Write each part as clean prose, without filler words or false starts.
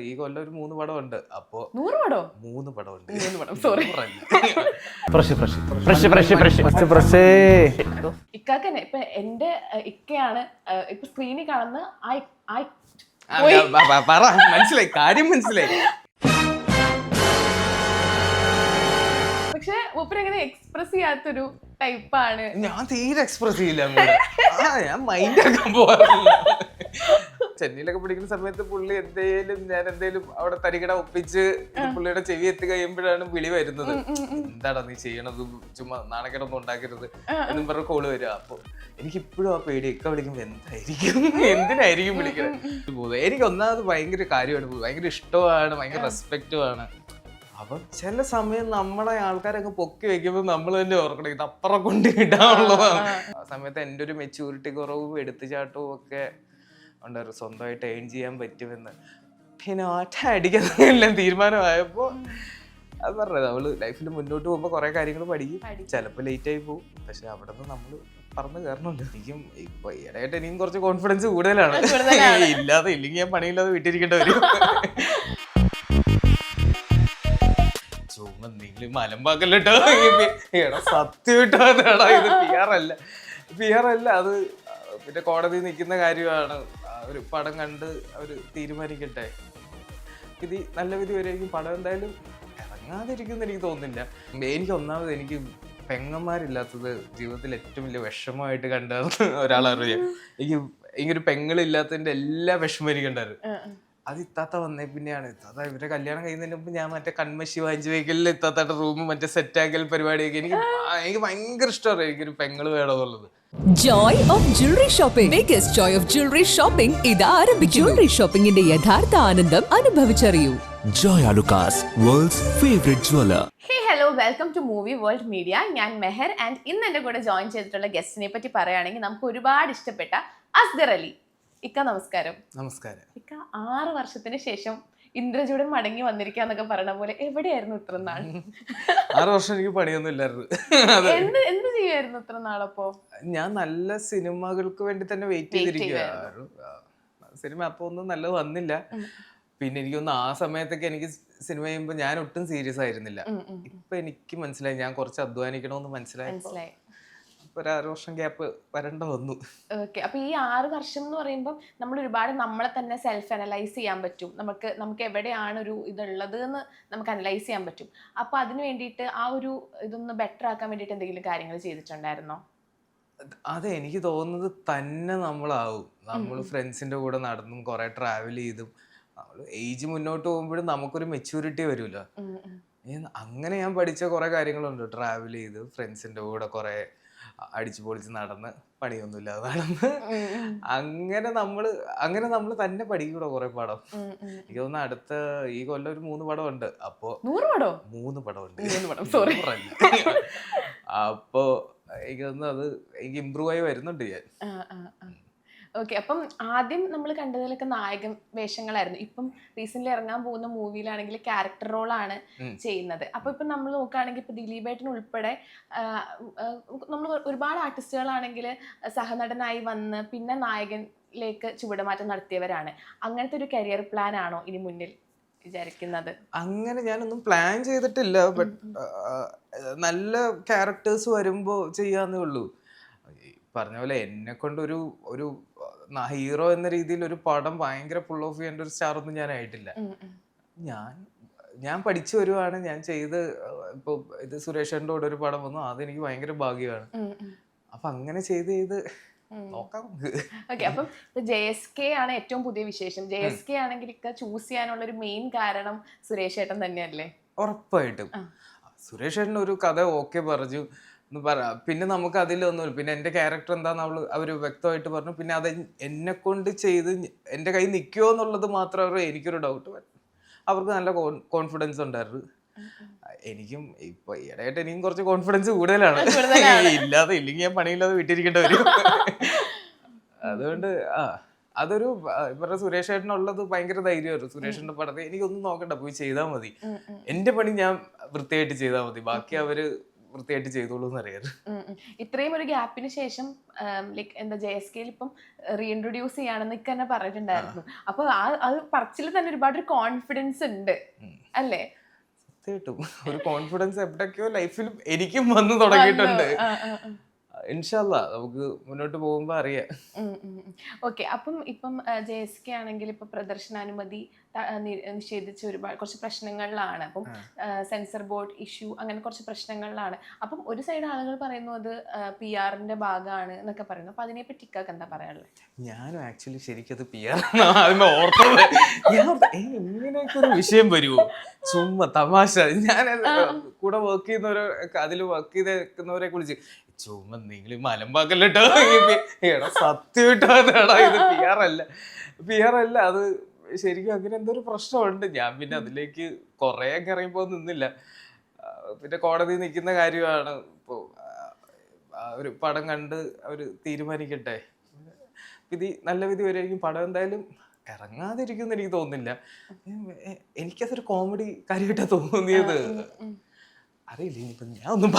ഈ കൊല്ലം ഒരു 3 പടമുണ്ട്. അപ്പോ 100 പടോ? 3 പടമുണ്ട്. 3 പടം. സോറി. ഇക്കാക്കന്നെ ഇപ്പൊ എന്റെ ഇക്കയാണ് ഇപ്പൊ സ്ക്രീനിൽ കാണുന്ന പറ, മനസ്സിലായി, കാര്യം മനസ്സിലായി. പക്ഷെ മൂപ്പരെങ്ങനെ എക്സ്പ്രസ് ചെയ്യാത്തൊരു ടൈപ്പാണ്. ഞാൻ തീരെ എക്സ്പ്രസ് ചെയ്യില്ല അങ്ങോട്ട്. ഞാൻ മൈൻഡ് ആക്കാൻ പോവാറില്ല. ചെന്നൈയിലൊക്കെ പഠിക്കുന്ന സമയത്ത് പുള്ളി ഞാൻ എന്തേലും അവിടെ തരികട ഒപ്പിച്ച് പുള്ളിയുടെ ചെവി എത്തി കഴിയുമ്പോഴാണ് വിളി വരുന്നത്. എന്താടാ നീ ചെയ്യണത്, ചുമ്മാ നാണക്കേടൊന്നും ഉണ്ടാക്കരുത് എന്നും പറഞ്ഞ കോള് വരിക. അപ്പൊ എനിക്കിപ്പോഴും ആ പേടി ഒക്കെ വിളിക്കുമ്പോ എന്തിനായിരിക്കും വിളിക്കുന്നത്. എനിക്ക് ഒന്നാമത് ഭയങ്കര കാര്യമാണ്, ഭയങ്കര ഇഷ്ടമാണ്, ഭയങ്കര റെസ്പെക്റ്റുമാണ്. അപ്പൊ ചില സമയം നമ്മളെ ആൾക്കാരൊക്കെ പൊക്കി വെക്കുമ്പോൾ നമ്മൾ തന്നെ ഓർക്കണം ഇത് അപ്പുറം കൊണ്ട് ഇടാനുള്ളതാണ്. ആ സമയത്ത് എൻ്റെ ഒരു മെച്യൂരിറ്റി കുറവും എടുത്തുചാട്ടവും ഒക്കെ ഉണ്ടായിരുന്നു. സ്വന്തമായിട്ട് ഏൺ ചെയ്യാൻ പറ്റുമെന്ന് പിന്നെ ഒറ്റ അടിക്കാൻ തീരുമാനമായപ്പോ അത് പറഞ്ഞത് അവള് ലൈഫിൽ മുന്നോട്ട് പോകുമ്പോ കുറെ കാര്യങ്ങൾ പഠിക്കും. ചിലപ്പോ ലേറ്റ് ആയി പോകും, പക്ഷെ അവിടെ നിന്ന് നമ്മള് പറഞ്ഞു കയറണല്ലോ. എനിക്കും ഇപ്പൊ ഈയിടെയായിട്ട് എനിക്കും കുറച്ച് കോൺഫിഡൻസ് കൂടുതലാണ്. ഇല്ലെങ്കിൽ ഞാൻ പണിയില്ലാതെ വീട്ടിരിക്കേണ്ടി വരും. ചുമന്നെങ്കിലും മലമ്പാക്കല്ലോ സത്യമായിട്ടാ ഇത് പിയറല്ല അത് പിന്നെ കോടതി നിൽക്കുന്ന കാര്യമാണ്. ഒരു പടം കണ്ട് അവര് തീരുമാനിക്കട്ടെ. വിധി നല്ല വിധി വരെയായിരിക്കും. പടം എന്തായാലും ഇറങ്ങാതിരിക്കുമെന്ന് എനിക്ക് തോന്നുന്നില്ല. എനിക്ക് ഒന്നാമത് എനിക്ക് പെങ്ങന്മാരില്ലാത്തത് ജീവിതത്തിൽ ഏറ്റവും വലിയ വിഷമമായിട്ട് കണ്ട ഒരാളറിയാം. എനിക്കൊരു പെങ്ങളില്ലാത്തതിന്റെ എല്ലാ വിഷമം എനിക്ക് ഉണ്ടായിരുന്നു. അത് ഇത്താത്ത വന്നേ പിന്നെയാണ്. ഇത്താത്ത ഇവരുടെ കല്യാണം കഴിയുന്നതിന് മുമ്പ് ഞാൻ മറ്റേ കൺമശി വാങ്ങിച്ചു വയ്ക്കലിൽ ഇത്താത്തയുടെ റൂം മറ്റേ സെറ്റാക്കൽ പരിപാടിയൊക്കെ എനിക്ക് ഭയങ്കര ഇഷ്ടമാണ്. എനിക്കൊരു പെങ്ങള് വേണമെന്നുള്ളത്. Joy of Jewelry Shopping. Biggest joy of jewelry shopping ഇതാ ആരംഭിക്കുന്നു. Jewelry shoppingന്റെ യഥാർത്ഥ ആനന്ദം അനുഭവിച്ചറിയൂ. Joy Alucas, world's favorite jeweler. Hey hello, welcome to movie world media. ഞാൻ മെഹർ ആൻഡ് ഇന്ന് എൻ്റെ കൂടെ ജോയിൻ ചെയ്തിട്ടുള്ള ഗസ്റ്റിനെ പറ്റി പറയുകയാണെങ്കിൽ നമുക്ക് ഒരുപാട് ഇഷ്ടപ്പെട്ട അസ്ഗർ അലി. ഇക്ക നമസ്കാരം. നമസ്കാരം. ഇക്ക 6 വർഷത്തിന് ശേഷം ഇന്ദ്രചൂടൻ മടങ്ങി വന്നിരിക്കാന്നൊക്കെ പറയണ പോലെ എവിടെയായിരുന്നു ഇത്ര നാൾ? 6 വർഷം എനിക്ക് പണിയൊന്നും ഇല്ലായിരുന്നു. എന്ത് ചെയ്യുമായിരുന്നു ഇത്ര നാളപ്പോ? ഞാൻ നല്ല സിനിമകൾക്ക് വേണ്ടി തന്നെ വെയിറ്റ് ചെയ്തിരിക്കുക. സിനിമ അപ്പൊ ഒന്നും നല്ലത് വന്നില്ല. പിന്നെ എനിക്കൊന്ന് ആ സമയത്തൊക്കെ എനിക്ക് സിനിമ ചെയ്യുമ്പോ ഞാൻ ഒട്ടും സീരിയസ് ആയിരുന്നില്ല. ഇപ്പൊ എനിക്ക് മനസ്സിലായി ഞാൻ കുറച്ച് അധ്വാനിക്കണമെന്ന് മനസ്സിലായി. ഒരു 6 വർഷം ഗ്യാപ്പ് വരണ്ട വന്നു. ഓക്കെ, അപ്പൊ ഈ 6 വർഷം എന്ന് പറയുമ്പോൾ നമ്മൾ ഒരുപാട് നമ്മളെ തന്നെ സെൽഫ് അനലൈസ് ചെയ്യാൻ പറ്റും. നമുക്ക് എവിടെയാണ് ഒരു ഇതുള്ളത് എന്ന് നമുക്ക് അനലൈസ് ചെയ്യാൻ പറ്റും. അപ്പൊ അതിന് വേണ്ടിയിട്ട് ആ ഒരു ഇതൊന്ന് ബെറ്റർ ആക്കാൻ വേണ്ടിയിട്ട് എന്തെങ്കിലും കാര്യങ്ങൾ ചെയ്തിട്ടുണ്ടായിരുന്നോ? അതെ, എനിക്ക് തോന്നുന്നത് തന്നെ നമ്മളാവും. നമ്മൾ ഫ്രണ്ട്സിന്റെ കൂടെ നടന്നും കുറെ ട്രാവൽ ചെയ്തും നമ്മൾ ഏജ് മുന്നോട്ട് പോകുമ്പോഴും നമുക്കൊരു മെച്യൂരിറ്റി വരുമല്ലോ. അങ്ങനെ ഞാൻ പഠിച്ച കുറെ കാര്യങ്ങളുണ്ട്. ട്രാവൽ ചെയ്ത് ഫ്രണ്ട്സിന്റെ കൂടെ കുറെ അടിച്ചു പൊളിച്ച് നടന്ന് പണിയൊന്നുമില്ലാതെ നടന്ന് അങ്ങനെ നമ്മള് തന്നെ പഠിക്കൂടെ കുറെ പടം. എനിക്ക് തോന്നുന്നു അടുത്ത ഈ കൊല്ലം ഒരു 3 പടമുണ്ട്. അപ്പോ 3 പടമുണ്ട്. അപ്പോ എനിക്ക് തോന്നുന്നു അത് എനിക്ക് ഇമ്പ്രൂവ് ആയി വരുന്നുണ്ട് ഞാൻ. ഓക്കെ, അപ്പം ആദ്യം നമ്മൾ കണ്ടതിലൊക്കെ നായകൻ വേഷങ്ങളായിരുന്നു. ഇപ്പം റീസെന്റ് ഇറങ്ങാൻ പോകുന്ന മൂവിയിലാണെങ്കിൽ ക്യാരക്ടർ റോളാണ് ചെയ്യുന്നത്. അപ്പൊ ഇപ്പം നമ്മൾ നോക്കുകയാണെങ്കിൽ ഇപ്പൊ ദിലീപേട്ടൻ ഉൾപ്പെടെ നമ്മൾ ഒരുപാട് ആർട്ടിസ്റ്റുകളാണെങ്കിൽ സഹനടനായി വന്ന് പിന്നെ നായകനിലേക്ക് ചുവടുമാറ്റം നടത്തിയവരാണ്. അങ്ങനത്തെ ഒരു കരിയർ പ്ലാൻ ആണോ ഇനി മുന്നിൽ വിചാരിക്കുന്നത്? അങ്ങനെ ഞാനൊന്നും പ്ലാൻ ചെയ്തിട്ടില്ല. ബട്ട് നല്ല ക്യാരക്ടേഴ്സ് വരുമ്പോ ചെയ്യാന്നേ ഉള്ളൂ. പറഞ്ഞ പോലെ എന്നെ കൊണ്ട് ഒരു ഹീറോ എന്ന രീതിയിൽ ഒരു പടം ഭയങ്കര ഫുൾ ഓഫ് ചെയ്യേണ്ട ഒരു സ്റ്റാർ ഒന്നും ഞാൻ ആയിട്ടില്ല. ഞാൻ പഠിച്ചു വരുവാണ്. ഞാൻ ചെയ്ത് ഇപ്പൊ ഇത് സുരേഷന്റെ കൂടെ ഒരു പടം വന്നു, അതെനിക്ക് ഭയങ്കര ഭാഗ്യമാണ്. അപ്പൊ അങ്ങനെ ചെയ്ത് നോക്കാം. ഓക്കെ, അപ്പം JSK ആണ് ഏറ്റവും പുതിയ വിശേഷം. JSK ആണെങ്കിൽ ചൂസ് ചെയ്യാനുള്ള ഒരു മെയിൻ കാരണം സുരേഷ് ഏട്ടൻ തന്നെയല്ലേ? ഉറപ്പായിട്ടും സുരേഷ് ഏട്ടൻ ഒരു കഥ ഓക്കെ പറഞ്ഞു എന്ന് പറ. പിന്നെ നമുക്ക് അതിലൊന്നും പിന്നെ എൻ്റെ ക്യാരക്ടർ എന്താന്ന് അവര് വ്യക്തമായിട്ട് പറഞ്ഞു. പിന്നെ അത് എന്നെ കൊണ്ട് ചെയ്ത് എൻ്റെ കയ്യിൽ നിൽക്കുമോ എന്നുള്ളത് മാത്രമേ എനിക്കൊരു ഡൗട്ട്. അവർക്ക് നല്ല കോൺഫിഡൻസ് ഉണ്ടായിരുന്നു. എനിക്കും ഇപ്പൊ ഈയിടെയായിട്ട് എനിക്കും കുറച്ച് കോൺഫിഡൻസ് കൂടുതലാണ്. ഇല്ലെങ്കിൽ ഞാൻ പണിയില്ലാതെ വീട്ടിരിക്കേണ്ടി വരും. അതുകൊണ്ട് അതൊരു ഇവരുടെ സുരേഷ് ഏട്ടനുള്ളത് ഭയങ്കര ധൈര്യമായിരുന്നു. സുരേഷിന്റെ പടത്തിൽ എനിക്കൊന്നും നോക്കണ്ട, പോയി ചെയ്താൽ മതി. എന്റെ പണി ഞാൻ വൃത്തിയായിട്ട് ചെയ്താൽ മതി. ബാക്കി അവര് വൃത്തിയായിട്ട് ചെയ്തോളൂ എന്നറിയാറ്. ഇത്രയും ഒരു ഗ്യാപ്പിന് ശേഷം ലൈക്ക് എന്താ JSKയിൽ ഇപ്പം റീഇൻട്രൊഡ്യൂസ് ചെയ്യാണെന്ന് തന്നെ പറഞ്ഞിട്ടുണ്ടായിരുന്നു. അപ്പൊ അത് പറച്ചിൽ തന്നെ ഒരുപാട് ഒരു കോൺഫിഡൻസ് ഉണ്ട് അല്ലേ? സത്യമായിട്ടും ഒരു കോൺഫിഡൻസ് എവിടൊക്കെയോ ലൈഫിൽ എനിക്കും വന്നു തുടങ്ങിയിട്ടുണ്ട്. ഇൻഷാ അല്ലാ നമുക്ക് മുന്നോട്ട് പോകുമ്പോ അറിയാം. ഓക്കെ. അപ്പം ഇപ്പം JSK ആണെങ്കിൽ ഇപ്പൊ പ്രദർശനാനുമതി നിഷേധിച്ച ഒരുപാട് കുറച്ച് പ്രശ്നങ്ങളിലാണ്. അപ്പം സെൻസർ ബോർഡ് ഇഷ്യൂ അങ്ങനെ കുറച്ച് പ്രശ്നങ്ങളിലാണ്. അപ്പം ഒരു സൈഡ് ആളുകൾ പറയുന്നു അത് PR-ന്റെ ഭാഗമാണ് എന്നൊക്കെ പറയുന്നു. അപ്പൊ അതിനെ പറ്റി ഇക്കാക്ക് എന്താ പറയാനുള്ളത്? ഞാനും ആക്ച്വലി ശരിക്കും അത് PR ആദ്യമേ ഓർത്തത്. ഇങ്ങനെയൊക്കെ ഒരു വിഷയം വരുമോ, ചുമ്മാ തമാശ. ഞാൻ കൂടെ വർക്ക് ചെയ്യുന്നവരോ അതിൽ വർക്ക് ചെയ്തേക്കുന്നവരെ കുറിച്ച് ചുമ്മാ നിങ്ങൾ മലമ്പാക്കല്ലോ എടാ സത്യമായിട്ടാടാ ഇത് PR അല്ല അത് ശരിക്കും അങ്ങനെ എന്തോ ഒരു പ്രശ്നമുണ്ട്. ഞാൻ പിന്നെ അതിലേക്ക് കുറെ ഇറങ്ങിപ്പോ നിന്നില്ല. പിന്നെ കോടതി നിൽക്കുന്ന കാര്യമാണ്. ഇപ്പോ ഒരു പടം കണ്ട് അവര് തീരുമാനിക്കട്ടെ, വിധി നല്ല വിധി വരെയായിരിക്കും. പടം എന്തായാലും ഇറങ്ങാതിരിക്കും എനിക്ക് തോന്നുന്നില്ല. എനിക്കതൊരു കോമഡി കാര്യമായിട്ടാ തോന്നിയത്. അറിയില്ല, ഇനിയിപ്പോ ഞാൻ ഒന്നും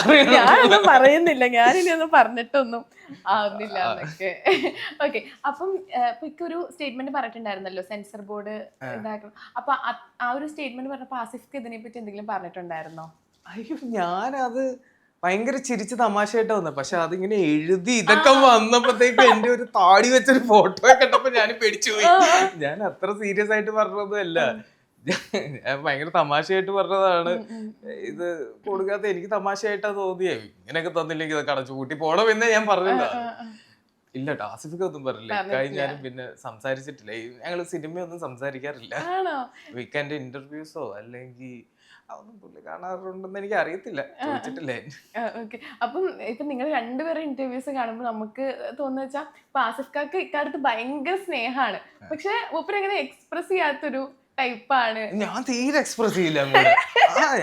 പറയുന്നില്ല, ഞാനിനി ഒന്നും പറഞ്ഞിട്ടൊന്നും ആവുന്നില്ല എന്നൊക്കെ. ഓക്കെ. അപ്പം ഇപ്പൊ ഒരു സ്റ്റേറ്റ്മെന്റ് പറഞ്ഞിട്ടുണ്ടായിരുന്നല്ലോ സെൻസർ ബോർഡ് ഇതാക്കണം. അപ്പൊ ആ ഒരു സ്റ്റേറ്റ്മെന്റ് പറഞ്ഞപ്പോ ആസിഫ്ക്ക് ഇതിനെ പറ്റി എന്തെങ്കിലും പറഞ്ഞിട്ടുണ്ടായിരുന്നോ? അയ്യോ, ഞാനത് ഭയങ്കര ചിരിച്ച് തമാശയായിട്ട് വന്നത്. പക്ഷെ അതിങ്ങനെ എഴുതി ഇതൊക്കെ വന്നപ്പോഴത്തേക്ക് എന്റെ ഒരു താടി വെച്ചൊരു ഫോട്ടോ കണ്ടപ്പോ ഞാൻ പേടിച്ചു പോയി. ഞാൻ അത്ര സീരിയസ് ആയിട്ട് പറഞ്ഞതൊന്നും അല്ല, ഞാൻ ഭയങ്കര തമാശയായിട്ട് പറഞ്ഞതാണ്. ഇത് കൊടുക്കാത്ത എനിക്ക് തമാശയായിട്ടാ തോന്നിയേ. ഇങ്ങനെയൊക്കെ തന്നില്ലെങ്കിൽ ഇതൊക്കെ അടച്ചു കൂട്ടി പോണം എന്നേ ഞാൻ പറഞ്ഞില്ല. ഇല്ല, ആസിഫിക്ക് ഒന്നും പറഞ്ഞില്ല. കഴിഞ്ഞാലും പിന്നെ സംസാരിച്ചിട്ടില്ല. ഞങ്ങള് സിനിമയൊന്നും സംസാരിക്കാറില്ല. വീക്കെൻഡ് ഇന്റർവ്യൂസോ അല്ലെങ്കിൽ അതൊന്നും പുള്ളി കാണാറുണ്ടെന്ന് എനിക്ക് അറിയത്തില്ല, ചോദിച്ചിട്ടില്ലേ. അപ്പം ഇപ്പൊ നിങ്ങൾ രണ്ടുപേരും ഇന്റർവ്യൂസ് കാണുമ്പോൾ നമുക്ക് തോന്നുന്ന വെച്ചാൽ ഇപ്പൊ ആസിഫ് കാക്ക് ഇക്കാലത്ത് ഭയങ്കര സ്നേഹമാണ്, പക്ഷെ മൂപ്പര് അങ്ങനെ എക്സ്പ്രസ് ചെയ്യാത്തൊരു ടൈപ്പാണ്. ഞാൻ തീരെ എക്സ്പ്രസ് ചെയ്യില്ല.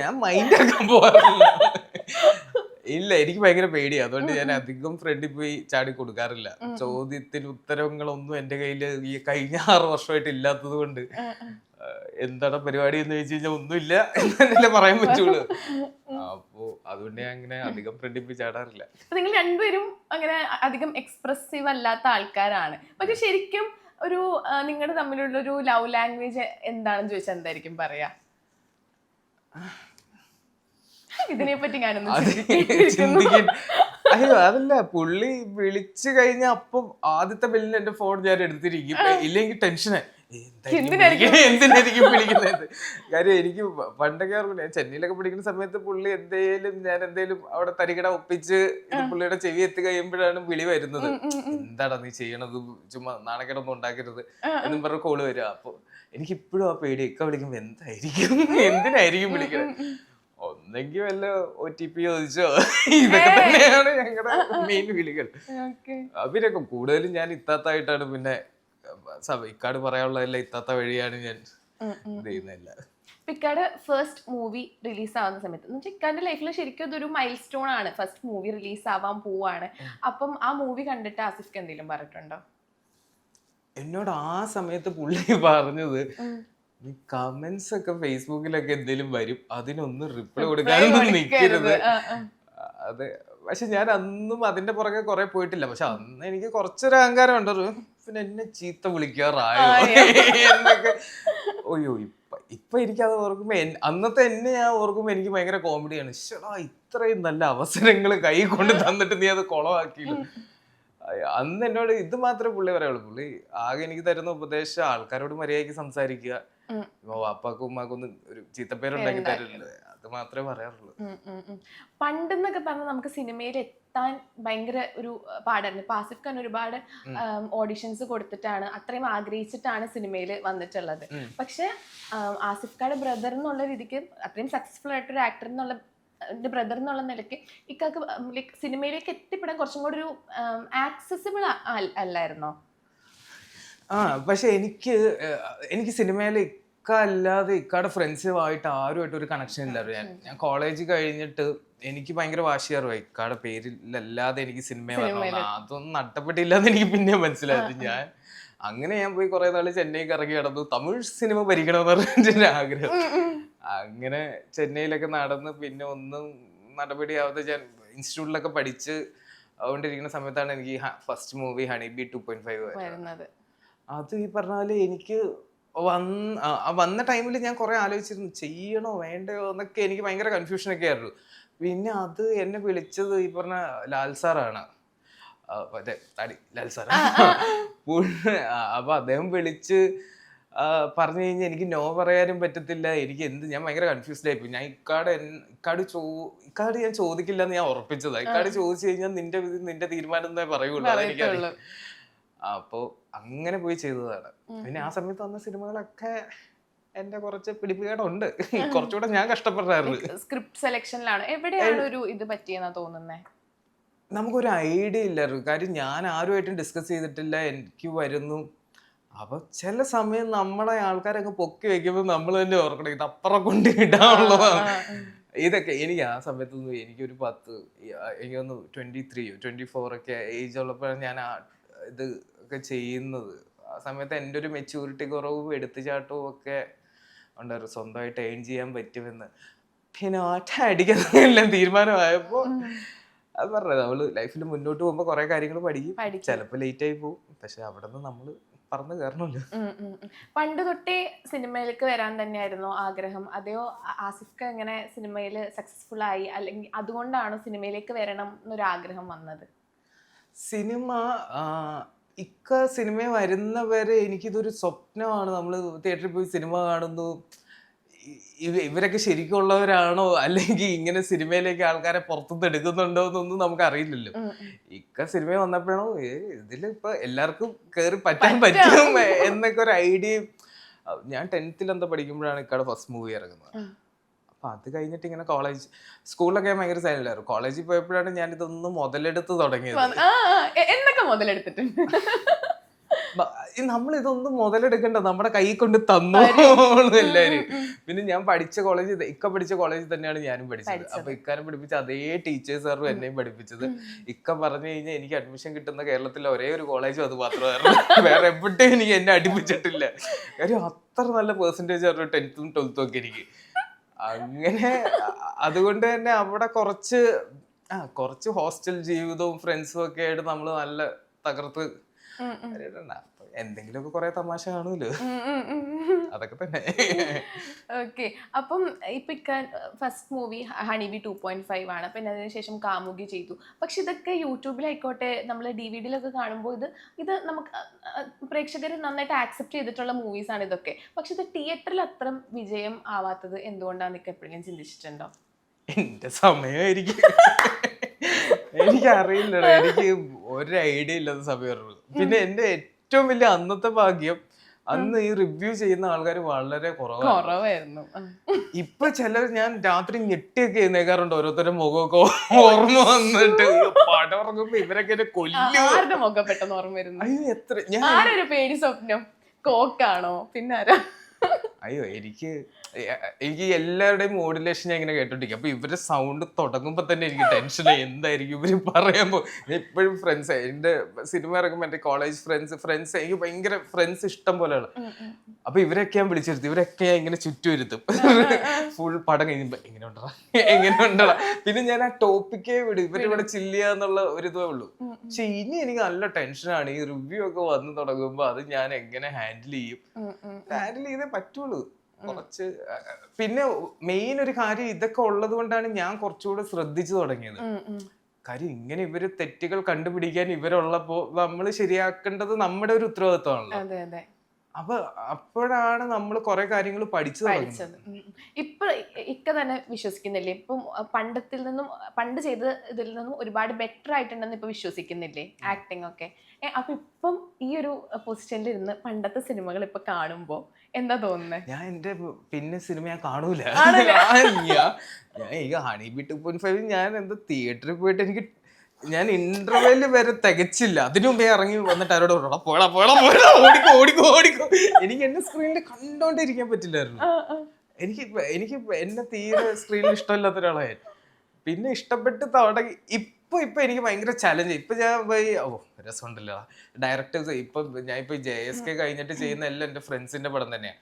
ഞാൻ മൈൻഡ് ആക്കാൻ പോകാറില്ല. ഇല്ല, എനിക്ക് ഭയങ്കര പേടിയാണ്. അതുകൊണ്ട് ഞാൻ അധികം ഫ്രണ്ടിൽ പോയി ചാടി കൊടുക്കാറില്ല. ചോദ്യത്തിന് ഉത്തരങ്ങളൊന്നും എന്റെ കയ്യില് ഈ കഴിഞ്ഞ 6 വർഷമായിട്ട് ഇല്ലാത്തത് കൊണ്ട് എന്താണ് പരിപാടി എന്ന് ചോദിച്ചു കഴിഞ്ഞാൽ ഒന്നുമില്ല എന്നല്ലേ പറയാൻ പറ്റുള്ളൂ. അപ്പോ അതുകൊണ്ട് ഞാൻ അങ്ങനെ അധികം ഫ്രണ്ടിൽ പോയി ചാടാറില്ല. നിങ്ങൾ രണ്ടുപേരും അങ്ങനെ അധികം എക്സ്പ്രസീവ് അല്ലാത്ത ആൾക്കാരാണ്. പക്ഷെ ശരിക്കും ഒരു നിങ്ങളുടെ തമ്മിലുള്ള ഒരു ലവ് ലാംഗ്വേജ് എന്താണെന്ന് ചോദിച്ചാൽ എന്തായിരിക്കും പറയാ? ഇതിനെ പറ്റി ഞാനൊന്നും ചിന്തിക്കാൻ. അയ്യോ അതല്ല, പുള്ളി വിളിച്ചു കഴിഞ്ഞ അപ്പം ആദ്യത്തെ ബെല്ലിൽ എന്റെ ഫോൺ ഞാൻ എടുത്തിരിക്കും. ഇല്ലെങ്കിൽ ടെൻഷനായി, എന്തിനായിരിക്കും വിളിക്കുന്നത്. കാര്യം എനിക്ക് പണ്ടൊക്കെ ഓർമ്മ, ചെന്നൈയിലൊക്കെ പഠിക്കുന്ന സമയത്ത് പുള്ളി ഞാൻ എന്തേലും അവിടെ തരികട ഒപ്പിച്ച് പുള്ളിയുടെ ചെവി എത്തി കഴിയുമ്പോഴാണ് വിളി വരുന്നത്. എന്താടാ നീ ചെയ്യണത്, ചുമ്മാ നാണക്കേടൊന്നും ഉണ്ടാക്കരുത് എന്നും പറഞ്ഞ കോള് വരിക. അപ്പൊ എനിക്ക് ഇപ്പോഴും ആ പേടി, ഒക്കെ വിളിക്കുമ്പോ എന്തിനായിരിക്കും വിളിക്കുന്നത്. ഒന്നെങ്കിൽ വല്ല OTP ചോദിച്ചോ, ഇതൊക്കെ തന്നെയാണ് ഞങ്ങളുടെ മെയിൻ വിളികൾ. അവരൊക്കെ കൂടുതലും ഞാൻ ഇത്താത്തായിട്ടാണ്. പിന്നെ ഇക്കാട് പറയാനുള്ളതല്ല ഇത്താത്ത വഴിയാണ് ഞാൻ ചെയ്യുന്നില്ല. ഇക്കാട് ഫസ്റ്റ് മൂവി റിലീസ് ആവുന്ന സമയത്ത് എന്ന് വെച്ചാൽ ഇക്കാന്റെ ലൈഫിൽ ശരിക്കും അതൊരു മൈൽ സ്റ്റോൺ ആണ്. ഫസ്റ്റ് മൂവി റിലീസ് ആവാൻ പോവാണ്. അപ്പം ആ മൂവി കണ്ടിട്ട് ആസിഫ്ക്ക് എന്തെങ്കിലും പറഞ്ഞിട്ടുണ്ടോ? എന്നോട് ആ സമയത്ത് പുള്ളി പറഞ്ഞത്, ഈ കമന്റ്സ് ഒക്കെ ഫേസ്ബുക്കിലൊക്കെ എന്തെങ്കിലും വരും, അതിനൊന്നും റിപ്ലൈ കൊടുക്കാനൊന്നും നിൽക്കരുത്. അതെ, പക്ഷെ ഞാൻ അന്നും അതിന്റെ പുറകെ കുറെ പോയിട്ടില്ല. പക്ഷെ അന്ന് എനിക്ക് കുറച്ചൊരു അഹങ്കാരം ഉണ്ടോ, പിന്നെ എന്നെ ചീത്ത വിളിക്കാറായോ എന്നൊക്കെ. ഒയ്യോ, ഇപ്പൊ എനിക്കത് ഓർക്കുമ്പോ, അന്നത്തെ എന്നെ ഞാൻ ഓർക്കുമ്പോ എനിക്ക് ഭയങ്കര കോമഡിയാണ്. ശ്ശടാ, ഇത്രയും നല്ല അവസരങ്ങൾ കൈ കൊണ്ട് തന്നിട്ട് നീ അത് കുളമാക്കിയില്ല. അന്ന് എന്നോട് ഇത് മാത്രമേ പുള്ളി പറയുള്ളൂ. പുള്ളി ആകെ എനിക്ക് തരുന്ന ഉപദേശം ആൾക്കാരോട് മര്യാദയ്ക്ക് സംസാരിക്കുക, വാപ്പാക്കും ഉമ്മാക്കൊന്നും ഒരു ചീത്തപ്പേരുണ്ടാക്കി തരില്ല, അത് മാത്രമേ പറയാറുള്ളൂ. പണ്ടെന്നൊക്കെ പറഞ്ഞാൽ നമുക്ക് സിനിമയിൽ എത്താൻ ഭയങ്കര ഒരു പാടായിരുന്നു. ഇപ്പൊ ആസിഫ് ഖാൻ ഒരുപാട് ഓഡിഷൻസ് കൊടുത്തിട്ടാണ്, അത്രയും ആഗ്രഹിച്ചിട്ടാണ് സിനിമയിൽ വന്നിട്ടുള്ളത്. പക്ഷെ ആസിഫ് ഖാന്റെ ബ്രദർ എന്നുള്ള രീതിക്ക്, അത്രയും സക്സസ്ഫുൾ ആയിട്ടൊരു ആക്ടർ എന്നുള്ള ബ്രദർ എന്നുള്ള നിലയ്ക്ക് ഇക്കാക്ക് ലൈക്ക് സിനിമയിലേക്ക് എത്തിപ്പെടാൻ കുറച്ചും കൂടി ഒരു ആക്സസിബിൾ അല്ലായിരുന്നോ? പക്ഷെ എനിക്ക് സിനിമയിൽ ഇക്ക അല്ലാതെ ഇക്കയുടെ ഫ്രണ്ട്സുമായിട്ട് ആരുമായിട്ട് ഒരു കണക്ഷൻ ഇല്ലായിരുന്നു. ഞാൻ കോളേജ് കഴിഞ്ഞിട്ട് എനിക്ക് ഭയങ്കര വാശിയാറുമായി ഇക്കയുടെ പേരിലല്ലാതെ എനിക്ക് സിനിമ വരണം. അതൊന്നും നഷ്ടപ്പെട്ടില്ലാന്ന് എനിക്ക് പിന്നെ മനസ്സിലായത്. ഞാൻ പോയി കുറെ നാള് ചെന്നൈക്ക് ഇറങ്ങി കിടന്നു, തമിഴ് സിനിമ ഭരിക്കണമെന്ന് പറഞ്ഞിട്ട് ആഗ്രഹം. അങ്ങനെ ചെന്നൈയിലൊക്കെ നടന്ന് പിന്നെ ഒന്നും നടപടിയാവാതെ ഞാൻ ഇൻസ്റ്റിറ്റ്യൂട്ടിലൊക്കെ പഠിച്ച് കൊണ്ടിരിക്കുന്ന സമയത്താണ് എനിക്ക് ഫസ്റ്റ് മൂവി ഹണിബി 2.5 വരുന്നത്. അത് ഈ പറഞ്ഞ പോലെ എനിക്ക് വന്ന ടൈമിൽ ഞാൻ കുറെ ആലോചിച്ചിരുന്നു ചെയ്യണോ വേണ്ടയോ എന്നൊക്കെ എനിക്ക് ഭയങ്കര കൺഫ്യൂഷനൊക്കെ ആയിരുന്നു. പിന്നെ അത് എന്നെ വിളിച്ചത് ഈ പറഞ്ഞ ലാൽ സാറാണ്, ലാൽ സാർ. അപ്പൊ അദ്ദേഹം വിളിച്ച് പറഞ്ഞു കഴിഞ്ഞാൽ എനിക്ക് നോ പറയാനും പറ്റത്തില്ല. എനിക്ക് ഞാൻ ഭയങ്കര കൺഫ്യൂസ്ഡ് ആയിപ്പോയി. ഞാൻ ഇക്കാട് ഞാൻ ചോദിക്കില്ല എന്ന് ഞാൻ ഉറപ്പിച്ചതാ. ഇക്കാട് ചോദിച്ചു കഴിഞ്ഞാൽ നിന്റെ തീരുമാനം എന്നേ പറയുള്ളൂ, അതെനിക്കറിയാം. അപ്പൊ അങ്ങനെ പോയി ചെയ്തതാണ്. പിന്നെ ആ സമയത്ത് വന്ന സിനിമകളൊക്കെ എന്റെ കുറച്ച് പിടിപ്പുകേടുണ്ട്. കുറച്ചുകൂടെ ഞാൻ കഷ്ടപ്പെട്ടായിരുന്നു. സ്ക്രിപ്റ്റ് സെലക്ഷനിലാണ് എവിടെയാണ് ഒരു ഇത് പറ്റിയെന്നാ തോന്നുന്നേ? നമുക്കൊരു ഐഡിയ ഇല്ലായിരുന്നു. കാര്യം ഞാൻ ആരുമായിട്ടും ഡിസ്കസ് ചെയ്തിട്ടില്ല. എനിക്ക് വരുന്നു. അപ്പൊ ചില സമയം നമ്മളെ ആൾക്കാരൊക്കെ പൊക്കി വെക്കുമ്പോൾ നമ്മൾ തന്നെ ഓർക്കണം ഇത് അപ്പുറം കൊണ്ട് ഇടാനുള്ളതാണ്. ഇതൊക്കെ എനിക്ക് ആ സമയത്തൊന്നും എനിക്കൊരു 23 24 ഒക്കെ ഏജ് ഉള്ളപ്പോഴാണ് ഞാൻ ഇത് ഒക്കെ ചെയ്യുന്നത്. ആ സമയത്ത് എൻ്റെ ഒരു മെച്യൂരിറ്റി കുറവും എടുത്തുചാട്ടവും ഒക്കെ ഉണ്ടായിരുന്നു. സ്വന്തമായിട്ട് ഏൺ ചെയ്യാൻ പറ്റുമെന്ന് പിന്നെ അടിക്കാൻ തീരുമാനമായപ്പോ അത് പറഞ്ഞത് നമ്മള് ലൈഫിൽ മുന്നോട്ട് പോകുമ്പോ കുറെ കാര്യങ്ങൾ പഠിക്കും. ചിലപ്പോ ലേറ്റ് ആയി പോകും. പക്ഷെ അവിടെ നിന്ന് നമ്മള് പറഞ്ഞു കയറണല്ലോ. പണ്ട് തൊട്ടേ സിനിമയിലേക്ക് വരാൻ തന്നെയായിരുന്നോ ആഗ്രഹം? അതെയോ ആസിഫ് എങ്ങനെ സിനിമയിൽ സക്സസ്ഫുൾ ആയി, അല്ലെങ്കിൽ അതുകൊണ്ടാണോ സിനിമയിലേക്ക് വരണം എന്നൊരു ആഗ്രഹം വന്നത്? സിനിമ വരുന്നവരെ എനിക്കിതൊരു സ്വപ്നമാണ്. നമ്മള് തിയേറ്ററിൽ പോയി സിനിമ കാണുന്നു, ഇവരൊക്കെ ശരിക്കുള്ളവരാണോ അല്ലെങ്കിൽ ഇങ്ങനെ സിനിമയിലേക്ക് ആൾക്കാരെ പുറത്തുനിന്ന് എടുക്കുന്നുണ്ടോ എന്നൊന്നും നമുക്ക് അറിയില്ലല്ലോ. സിനിമ വന്നപ്പോഴാണോ ഇതിലിപ്പോ എല്ലാവർക്കും കയറി പറ്റാൻ പറ്റും എന്നൊക്കെ ഒരു ഐഡിയ. ഞാൻ 10th എന്തോ പഠിക്കുമ്പോഴാണ് ഇക്കാടെ ഫസ്റ്റ് മൂവി ഇറങ്ങുന്നത്. അപ്പൊ അത് കഴിഞ്ഞിട്ട് ഇങ്ങനെ സ്കൂളിലൊക്കെ ഞാൻ ഭയങ്കര സൈലന്റ് ആയിരുന്നു. കോളേജിൽ പോയപ്പോഴാണ് ഞാൻ ഇതൊന്ന് മുതലെടുത്ത് തുടങ്ങിയത്. എന്നൊക്കെ മുതലെടുത്തിട്ടുണ്ട്? നമ്മൾ ഇതൊന്നും മുതലെടുക്കണ്ട, നമ്മുടെ കൈ കൊണ്ട് തന്നോ എല്ലാരും. പിന്നെ ഞാൻ പഠിച്ച കോളേജിൽ തന്നെയാണ് ഞാനും പഠിച്ചത്. അപ്പൊ ഇക്കാനും പഠിപ്പിച്ച അതേ ടീച്ചേഴ്സായിരുന്നു എന്നെയും പഠിപ്പിച്ചത്. പറഞ്ഞു കഴിഞ്ഞാൽ എനിക്ക് അഡ്മിഷൻ കിട്ടുന്ന കേരളത്തിലെ ഒരേ ഒരു കോളേജും അത് മാത്രമായിരുന്നു. വേറെ എവിടെയും എനിക്ക് എന്നെ അടുപ്പിച്ചിട്ടില്ല. കാര്യം അത്ര നല്ല പെർസെന്റേജ് ആയിരുന്നു 10th ഉം 12th ഒക്കെ എനിക്ക്. അങ്ങനെ അതുകൊണ്ട് തന്നെ അവിടെ കുറച്ച് ഹോസ്റ്റൽ ജീവിതവും ഫ്രണ്ട്സും ഒക്കെ ആയിട്ട് നമ്മള് നല്ല തകർത്ത് എന്തെങ്കിലുമൊക്കെ കുറെ തമാശ കാണൂല്ലോ, അതൊക്കെ തന്നെ. ഓക്കെ. അപ്പം ഇപ്പൊ ഫസ്റ്റ് മൂവി ഹണിബി 2.5 ആണ്. പിന്നെ അതിനുശേഷം കാമുകി ചെയ്തു. പക്ഷെ ഇതൊക്കെ യൂട്യൂബിലായിക്കോട്ടെ നമ്മൾ DVD-യിലൊക്കെ കാണുമ്പോൾ ഇത് നമുക്ക് പ്രേക്ഷകർ നന്നായിട്ട് ആക്സെപ്റ്റ് ചെയ്തിട്ടുള്ള മൂവീസ് ആണ് ഇതൊക്കെ. പക്ഷെ ഇത് തിയേറ്ററിൽ അത്ര വിജയം ആവാത്തത് എന്തുകൊണ്ടാണെന്നൊക്കെ എപ്പോഴെങ്കിലും ചിന്തിച്ചിട്ടുണ്ടോ? എന്റെ സമയമായിരിക്കും, എനിക്കറിയില്ല. എനിക്ക് ഒരു ഐഡിയ ഇല്ലാത്ത സമയമായിരുന്നു. പിന്നെ എന്റെ ഏറ്റവും വലിയ അന്നത്തെ ഭാഗ്യം, അന്ന് ഈ റിവ്യൂ ചെയ്യുന്ന ആൾക്കാർ വളരെ കുറവായിരുന്നു. ഇപ്പൊ ചിലർ ഞാൻ രാത്രി ഞെട്ടിയൊക്കെ എഴുന്നേക്കാറുണ്ട്. ഓരോരുത്തരുടെ മുഖമൊക്കെ ഓർമ്മ വന്നിട്ട് പടം ഇറങ്ങുമ്പോ ഇവരൊക്കെ കൊല്ലും. മുഖം പെട്ടെന്ന് ഓർമ്മ വരുന്നു. അയ്യോ എത്ര ഞാനൊരു പേടി സ്വപ്നം കോക്കാണോ പിന്നെ ആരാ? അയ്യോ എനിക്ക് എല്ലാവരുടെയും മോഡുലേഷൻ ഞാൻ ഇങ്ങനെ കേട്ടോണ്ടിരിക്കും. അപ്പൊ ഇവരുടെ സൗണ്ട് തുടങ്ങുമ്പോ തന്നെ എനിക്ക് ടെൻഷനായി, എന്തായിരിക്കും ഇവര് പറയുമ്പോ. എപ്പോഴും ഫ്രണ്ട്സ്, എന്റെ സിനിമ ഇറങ്ങുമ്പോ എന്റെ കോളേജ് ഫ്രണ്ട്സ് എനിക്ക് ഭയങ്കര ഫ്രണ്ട്സ് ഇഷ്ടം പോലെയാണ്. അപ്പൊ ഇവരൊക്കെ ഞാൻ വിളിച്ചിരുത്തും, ഇവരൊക്കെ ഞാൻ ഇങ്ങനെ ചുറ്റുവരുത്തും. ഫുൾ പടം കഴിയുമ്പോ എങ്ങനെ ഉണ്ടടാ. പിന്നെ ഞാൻ ആ ടോപ്പിക്കേ വിടും, ഇവരിവിടെ ചില്ലിയാന്നുള്ള ഒരു ഇതേ ഉള്ളൂ. പക്ഷെ ഇനി എനിക്ക് നല്ല ടെൻഷനാണ്. ഈ റിവ്യൂ ഒക്കെ വന്ന് തുടങ്ങുമ്പോ അത് ഞാൻ എങ്ങനെ ഹാൻഡിൽ ചെയ്തേ പറ്റുള്ളൂ കുറച്ച്. പിന്നെ മെയിൻ ഒരു കാര്യം, ഇതൊക്കെ ഉള്ളത് കൊണ്ടാണ് ഞാൻ കുറച്ചുകൂടെ ശ്രദ്ധിച്ചു തുടങ്ങിയത്. കാര്യം ഇങ്ങനെ ഇവര് തെറ്റുകൾ കണ്ടുപിടിക്കാൻ ഇവരുള്ളപ്പോ നമ്മൾ ശരിയാക്കേണ്ടത് നമ്മുടെ ഒരു ഉത്തരവാദിത്വമാണല്ലോ. അപ്പോഴാണ് നമ്മൾ കുറെ കാര്യങ്ങൾ പഠിച്ചത്. ഇപ്പൊ തന്നെ വിശ്വസിക്കുന്നില്ലേ? ഇപ്പം പണ്ട് ചെയ്ത ഇതിൽ നിന്നും ഒരുപാട് ബെറ്റർ ആയിട്ടുണ്ടെന്ന് ഇപ്പൊ വിശ്വസിക്കുന്നില്ലേ ആക്ടിങ് ഒക്കെ? അപ്പൊ ഇപ്പം ഈ ഒരു പൊസിഷനിൽ ഇരുന്ന് പണ്ടത്തെ സിനിമകൾ ഇപ്പൊ കാണുമ്പോ എന്താ തോന്നുന്നത്? ഞാൻ എന്റെ പിന്നെ സിനിമ ഞാൻ കാണൂല. ഞാൻ ഹണിബി 2.5 ഞാൻ എന്താ തിയേറ്ററിൽ പോയിട്ട് ഞാൻ ഇന്റർവെല് വരെ തികച്ചില്ല. അതിനു മുമ്പേ ഇറങ്ങി വന്നിട്ട് അവരോട് ഓടിക്കോ. എനിക്ക് എന്നെ സ്ക്രീനിൽ കണ്ടോണ്ടിരിക്കാൻ പറ്റില്ലായിരുന്നു. എനിക്ക് എന്നെ തീരെ സ്ക്രീനിൽ ഇഷ്ടമില്ലാത്ത ഒരാളായിരുന്നു. പിന്നെ ഇഷ്ടപ്പെട്ട് തുടങ്ങി. ഇപ്പൊ ഇപ്പൊ എനിക്ക് ഭയങ്കര ചലഞ്ച്. ഇപ്പൊ ഞാൻ പോയി രസമുണ്ടല്ലോ ഡയറക്ടേഴ്സ്. ഇപ്പൊ ഞാൻ ഇപ്പൊ JSK കഴിഞ്ഞിട്ട് ചെയ്യുന്ന എല്ലാം എന്റെ ഫ്രണ്ട്സിന്റെ പടം തന്നെയാണ്.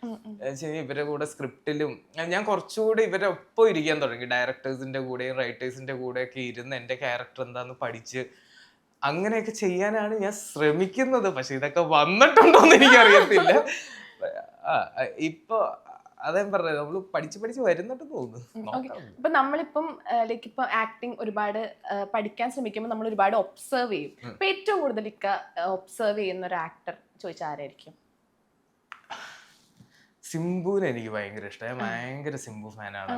ഇവരുടെ കൂടെ സ്ക്രിപ്റ്റിലും ഞാൻ കുറച്ചുകൂടി ഇവരെ ഒപ്പം ഇരിക്കാൻ തുടങ്ങി. ഡയറക്ടേഴ്സിന്റെ കൂടെയും റൈറ്റേഴ്സിന്റെ കൂടെ ഒക്കെ ഇരുന്ന് എന്റെ ക്യാരക്ടർ എന്താന്ന് പഠിച്ച് അങ്ങനെയൊക്കെ ചെയ്യാനാണ് ഞാൻ ശ്രമിക്കുന്നത്. പക്ഷെ ഇതൊക്കെ വന്നിട്ടുണ്ടോന്ന് എനിക്കറിയത്തില്ല. ഇപ്പൊ അതേ പറഞ്ഞത് നമ്മള് പഠിച്ച് വരുന്നുണ്ട് തോന്നുന്നു. ഇപ്പൊ നമ്മളിപ്പം ലൈക്ക് ഇപ്പൊ ആക്ടിങ് ഒരുപാട് പഠിക്കാൻ ശ്രമിക്കുമ്പോൾ നമ്മൾ ഒരുപാട് ഒബ്സർവ് ചെയ്യും. ഇപ്പൊ ഏറ്റവും കൂടുതൽ ഒബ്സർവ് ചെയ്യുന്ന ഒരു ആക്ടർ ചോദിച്ചാൽ ആരായിരിക്കും? സിംബുവിനെ എനിക്ക് ഭയങ്കര ഇഷ്ടമായി. ഭയങ്കര സിംബു ഫാനാണ്.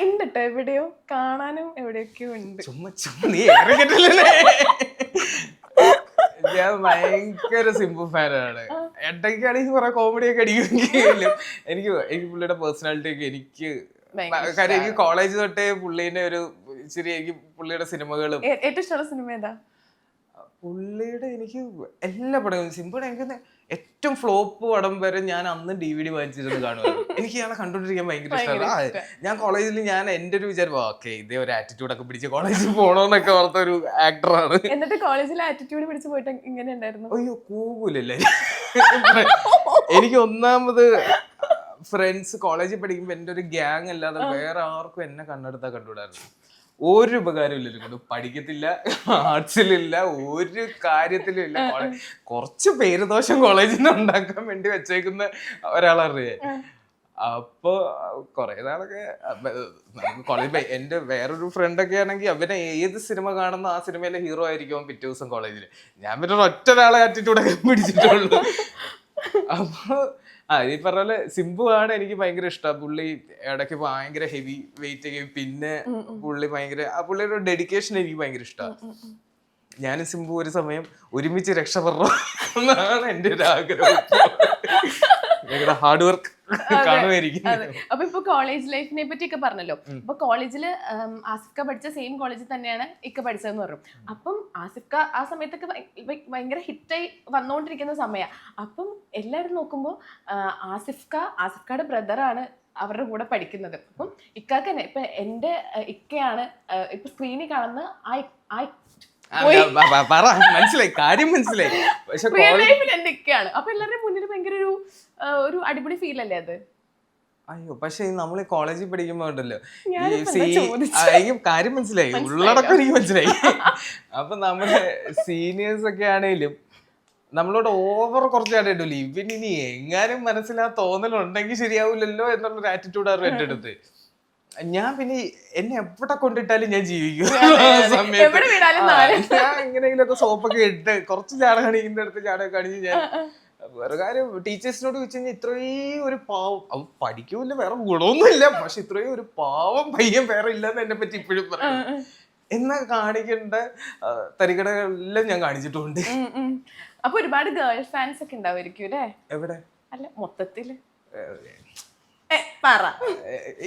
ഉണ്ട് കേട്ടോ, എവിടെയോ കാണാനും എവിടെയൊക്കെയോ ഉണ്ട്. ചുമ്മാ നീ ഇറങ്ങിട്ടില്ലേ? ഞാൻ ഭയങ്കര സിംബു ഫാനാണ്. ഇടയ്ക്കാണെങ്കിൽ കുറെ കോമഡി ഒക്കെ അടിക്കുമെങ്കിലും എനിക്ക് പുള്ളിയുടെ പേഴ്സണാലിറ്റി ഒക്കെ എനിക്ക് കാര്യം എനിക്ക് കോളേജ് തൊട്ടേ പുള്ളീനെ ഒരു ഇച്ചിരി എനിക്ക് പുള്ളിയുടെ സിനിമകളും. ഏറ്റവും ഇഷ്ടമുള്ള സിനിമ ഏതാ പുള്ളിയുടെ? എനിക്ക് എല്ലാ പടങ്ങളും സിംബുയുടെ എനിക്ക് ഏറ്റവും ഫ്ലോപ്പ് പടം വരെ ഞാൻ അന്ന് DVD വാങ്ങിച്ചിരുന്ന് കാണുമായിരുന്നു. എനിക്ക് ഇയാളെ കണ്ടോണ്ടിരിക്കാൻ ഭയങ്കര ഇഷ്ടമാണ്. ഞാൻ കോളേജിൽ ഞാൻ എന്റെ ഒരു വിചാരം ഓക്കെ ഇതേ ഒരു ആറ്റിറ്റ്യൂഡ് ഒക്കെ പിടിച്ച് കോളേജിൽ പോണോന്നൊക്കെ ഓർത്ത ഒരു ആക്ടറാണ്. എന്നിട്ട് കോളേജിൽ ആറ്റിറ്റ്യൂഡ് പിടിച്ച് പോയിട്ട് ഇങ്ങനെ ഉണ്ടായിരുന്നു? അയ്യോ കൂകൂലല്ലേ. എനിക്ക് ഒന്നാമത് ഫ്രണ്ട്സ് കോളേജിൽ പഠിക്കുമ്പോ എന്റെ ഒരു ഗ്യാങ് അല്ലാതെ വേറെ ആർക്കും എന്നെ കണ്ണെടുത്താ കണ്ടുവിടായിരുന്നു. ഒരു ഉപകാരം ഇല്ലല്ലോ, പഠിക്കത്തില്ല, ആർട്സിലില്ല, ഒരു കാര്യത്തിലും ഇല്ല. കുറച്ച് പേരുദോഷം കോളേജിൽ നിന്ന് ഉണ്ടാക്കാൻ വേണ്ടി വെച്ചേക്കുന്ന ഒരാളറിയാം. അപ്പൊ കൊറേ നാളൊക്കെ കോളേജ് എന്റെ വേറൊരു ഫ്രണ്ടൊക്കെ ആണെങ്കിൽ അവനെ ഏത് സിനിമ കാണുന്ന ആ സിനിമയിലെ ഹീറോ ആയിരിക്കും പിറ്റേ ദിവസം കോളേജിൽ. ഞാൻ പിന്നെ ഒറ്റ ഒരാളെ ആറ്റിറ്റ്യൂഡൊക്കെ പിടിച്ചിട്ടുള്ളൂ. അപ്പൊ ഈ പറഞ്ഞ പോലെ സിംബു ആണ് എനിക്ക് ഭയങ്കര ഇഷ്ടം. പുള്ളി ഇടയ്ക്ക് ഭയങ്കര ഹെവി വെയിറ്റ് ഒക്കെ, പിന്നെ പുള്ളി ഭയങ്കര പുള്ളിയുടെ ഡെഡിക്കേഷൻ എനിക്ക് ഭയങ്കര ഇഷ്ടമാണ്. ഞാനും സിംബു ഒരു സമയം ഒരുമിച്ച് രക്ഷപ്പെടണം എന്നാണ് എന്റെ ഒരു ആഗ്രഹം. ഹാർഡ് വർക്ക് കാണുമായിരിക്കും. അപ്പൊ ഇപ്പൊ കോളേജ് ലൈഫിനെ പറ്റി ഒക്കെ പറഞ്ഞല്ലോ. അപ്പൊ കോളേജില് ആസിഫ്ക പഠിച്ച സെയിം കോളേജിൽ തന്നെയാണ് ഇക്ക പഠിച്ചതെന്ന് പറഞ്ഞു. അപ്പം ആസിഫ്ക ആ സമയത്തൊക്കെ ഭയങ്കര ഹിറ്റായി വന്നുകൊണ്ടിരിക്കുന്ന സമയം. അപ്പം എല്ലാവരും നോക്കുമ്പോ ആസിഫ്കയുടെ ബ്രദറാണ് അവരുടെ കൂടെ പഠിക്കുന്നത്. അപ്പം ഇക്കാക്ക് തന്നെ ഇപ്പൊ എന്റെ ഇക്കയാണ് ഇപ്പൊ സ്ക്രീനിൽ കാണുന്ന മനസ്സിലായി, കാര്യം മനസ്സിലായി. പക്ഷെ എന്റെ ഇക്കയാണ്. അപ്പൊ എല്ലാവരുടെയും മുന്നിൽ ഭയങ്കര ഒരു അടിപൊളി ഫീൽ അല്ലേ അത്? അയ്യോ പക്ഷെ നമ്മൾ കോളേജിൽ പഠിക്കുമ്പോ ഉണ്ടല്ലോ എനിക്ക് കാര്യം മനസ്സിലായി, ഉള്ളടക്കം എനിക്ക് മനസ്സിലായി. അപ്പൊ നമ്മുടെ സീനിയേഴ്സ് ഒക്കെ ആണേലും നമ്മളോട് ഓവർ കുറച്ചാണ് ഇടൂല്ലേ, ഇവനിനി എങ്ങാനും മനസ്സിലാ തോന്നലുണ്ടെങ്കിൽ ശരിയാവില്ലല്ലോ എന്നുള്ളൊരു ആറ്റിറ്റ്യൂഡ് ആയിരുന്നു എന്റെ അടുത്ത്. ഞാൻ പിന്നെ എന്നെ എവിടെ കൊണ്ടിട്ടാലും ഞാൻ ജീവിക്കും. ഞാൻ എങ്ങനെയെങ്കിലുമൊക്കെ സോപ്പൊക്കെ ഇട്ട് കുറച്ച് ചാട കാണിക്കുന്ന അടുത്ത് ചാടൊക്കെ കാണിച്ച് ഞാൻ വേറെ കാര്യം ടീച്ചേഴ്സിനോട് ചോദിച്ചു കഴിഞ്ഞാൽ ഇത്രയും ഒരു പാവം അവ പഠിക്കൂല്ല, വേറെ ഗുണമൊന്നുമില്ല, പക്ഷെ ഇത്രയും ഒരു പാവം പയ്യൻ വേറെ ഇല്ലെന്ന് എന്നെ പറ്റി ഇപ്പോഴും പറയും. എന്നാ കാണിക്കേണ്ട തരികടകളെല്ലാം ഞാൻ കാണിച്ചിട്ടുണ്ട്. അപ്പൊ ഒരുപാട് ഗേൾ ഫാൻസ് ഒക്കെ ഉണ്ടാവുമായിരിക്കും അല്ലേ? എവിടെ? അല്ല മൊത്തത്തില്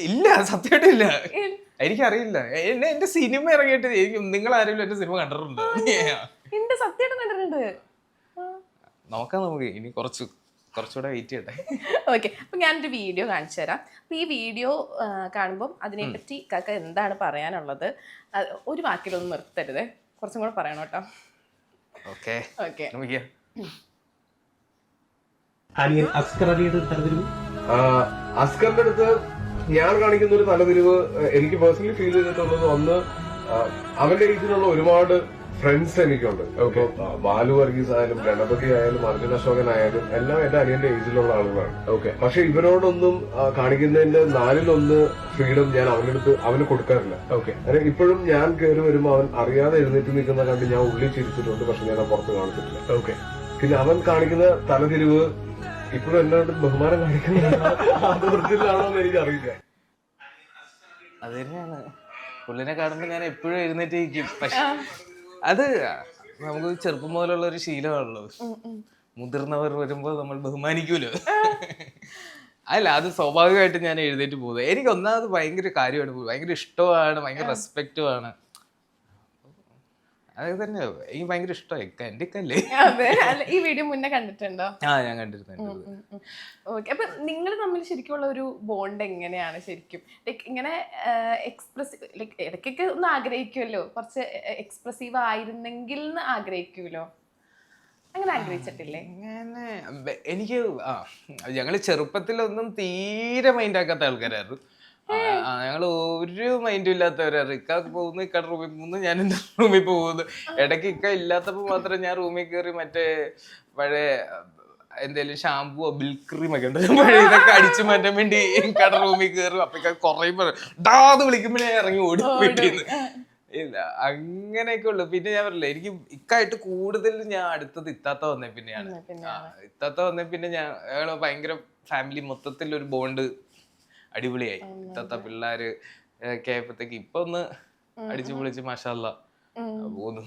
ഇല്ല, സത്യമായിട്ടും ഇല്ല. എനിക്കറിയില്ല. എന്റെ സിനിമ ഇറങ്ങിയിട്ട് നിങ്ങൾ ആരെങ്കിലും എന്റെ സിനിമ കണ്ടിട്ടുണ്ടോ? സത്യമായിട്ടും കണ്ടിട്ടുണ്ട്. നോക്കാം, നമുക്ക് ഇനി കുറച്ചുകൂടെ വെയിറ്റ് ചെയ്യട്ടെ. ഓക്കെ, അപ്പൊ ഞാനൊരു വീഡിയോ കാണിച്ചു തരാം. അപ്പൊ ഈ വീഡിയോ കാണുമ്പോൾ അതിനെപ്പറ്റി കാക്ക എന്താണ് പറയാനുള്ളത്? ഒരു വാക്കിലൊന്നും നിർത്തരുത്, കുറച്ചും കൂടെ പറയണം കേട്ടോ. ഓക്കെ. അസ്കറിന്റെ അടുത്ത് ഞാൻ കാണിക്കുന്ന ഒരു തലതിരിവ് എനിക്ക് പേഴ്സണലി ഫീൽ ചെയ്തിട്ടുള്ളത്, ഒന്ന് അവന്റെ ഏജിലുള്ള ഒരുപാട് ഫ്രണ്ട്സ് എനിക്കുണ്ട്. ഇപ്പൊ ബാലു വർഗീസ് ആയാലും ഗണപതി ആയാലും അർജുൻ അശോകൻ ആയാലും എല്ലാം എന്റെ അനിയന്റെ ഏജിലുള്ള ആളുകളാണ്. പക്ഷെ ഇവരോടൊന്നും കാണിക്കുന്നതിന്റെ 4/1 ഫ്രീഡം ഞാൻ അവന് കൊടുക്കാറില്ല. കാരണം ഇപ്പോഴും ഞാൻ കയറി വരുമ്പോ അവൻ അറിയാതെ എഴുന്നേറ്റ് നിൽക്കുന്ന കണ്ട് ഞാൻ ഉള്ളിൽ ചിരിച്ചിട്ടുണ്ട്, പക്ഷെ ഞാൻ പുറത്ത് കാണിച്ചിട്ടില്ല. പിന്നെ അവൻ കാണിക്കുന്ന തലതിരിവ് ഇപ്പോഴും എന്നോട് ബഹുമാനം കാണിക്കുന്നതാണോ എന്ന് എനിക്കറിയില്ല. അത് തന്നെയാണ് പുള്ളിനെ കാണുമ്പോ ഞാൻ എപ്പോഴും എഴുന്നേറ്റിരിക്കും. പക്ഷെ അത് നമുക്ക് ചെറുപ്പം മുതലുള്ള ഒരു ശീലമാണല്ലോ. മുതിർന്നവർ വരുമ്പോൾ നമ്മൾ ബഹുമാനിക്കൂലോ. അല്ല, അത് സ്വാഭാവികമായിട്ട് ഞാൻ എഴുന്നേറ്റ് പോകുന്നത്. എനിക്ക് ഒന്നാമത് ഭയങ്കര കാര്യമാണ്, ഭയങ്കര ഇഷ്ടമാണ്, ഭയങ്കര റെസ്പെക്റ്റുമാണ്. അതൊക്കെ തന്നെ എനിക്ക് ഭയങ്കര ഇഷ്ടമായി. എൻ്റെ അല്ലേ. അതെ, അല്ല ഈ വീഡിയോ മുന്നേ കണ്ടിട്ടുണ്ടോ? ഞാൻ കണ്ടിരുന്നു. ഓക്കെ, അപ്പൊ നിങ്ങൾ തമ്മിൽ ശരിക്കുള്ള ഒരു ബോണ്ട് എങ്ങനെയാണ് ശരിക്കും? ലൈക്ക് ഇങ്ങനെ എക്സ്പ്രസീവ്, ലൈക്ക് ഇടയ്ക്കൊക്കെ ഒന്ന് ആഗ്രഹിക്കുമല്ലോ, കുറച്ച് എക്സ്പ്രസീവ് ആയിരുന്നെങ്കിൽ എന്ന് ആഗ്രഹിക്കുമല്ലോ, അങ്ങനെ ആഗ്രഹിച്ചിട്ടില്ലേ? അങ്ങനെ എനിക്ക് ഞങ്ങള് ചെറുപ്പത്തിലൊന്നും തീരെ മൈൻഡ് ആക്കാത്ത ആൾക്കാരായിരുന്നു. ഞങ്ങൾ ഒരു മൈൻഡും ഇല്ലാത്തവരായിരുന്നു. ഇക്ക പോകുന്നു, ഇക്കടെ റൂമിൽ പോകുന്നു, ഞാൻ എൻ്റെ റൂമിൽ പോകുന്നു. ഇടയ്ക്ക് ഇക്ക ഇല്ലാത്തപ്പോൾ മാത്രം ഞാൻ റൂമിൽ കയറി മറ്റേ പഴയ എന്തേലും ഷാമ്പുവോ ബിൽക്ക് ക്രീമൊക്കെ ഉണ്ട്, പഴയ ഇതൊക്കെ അടിച്ചു മാറ്റാൻ വേണ്ടി ഇക്കടെ റൂമിൽ കയറും. അപ്പൊ ഇക്ക കുറയുമ്പോ ഡാന്ന് വിളിക്കുമ്പോൾ ഞാൻ ഇറങ്ങി ഓടി വീട്ടിന്ന്. ഇല്ല, അങ്ങനെയൊക്കെ ഉള്ളു. പിന്നെ ഞാൻ പറഞ്ഞില്ല, എനിക്ക് ഇക്കായിട്ട് കൂടുതൽ ഞാൻ അടുത്തത് ഇത്താത്ത വന്നേ പിന്നെയാണ്. ഇത്താത്ത വന്നേ പിന്നെ ഞങ്ങള് ഭയങ്കര ഫാമിലി മൊത്തത്തിൽ ഒരു ബോണ്ട് അടിപൊളിയായി. ഇത്താത്ത പിള്ളേര് കേപ്പത്തേക്ക് ഇപ്പൊ ഒന്ന് അടിച്ചു പൊളിച്ച് മാഷാല്ലാ പോകുന്നു.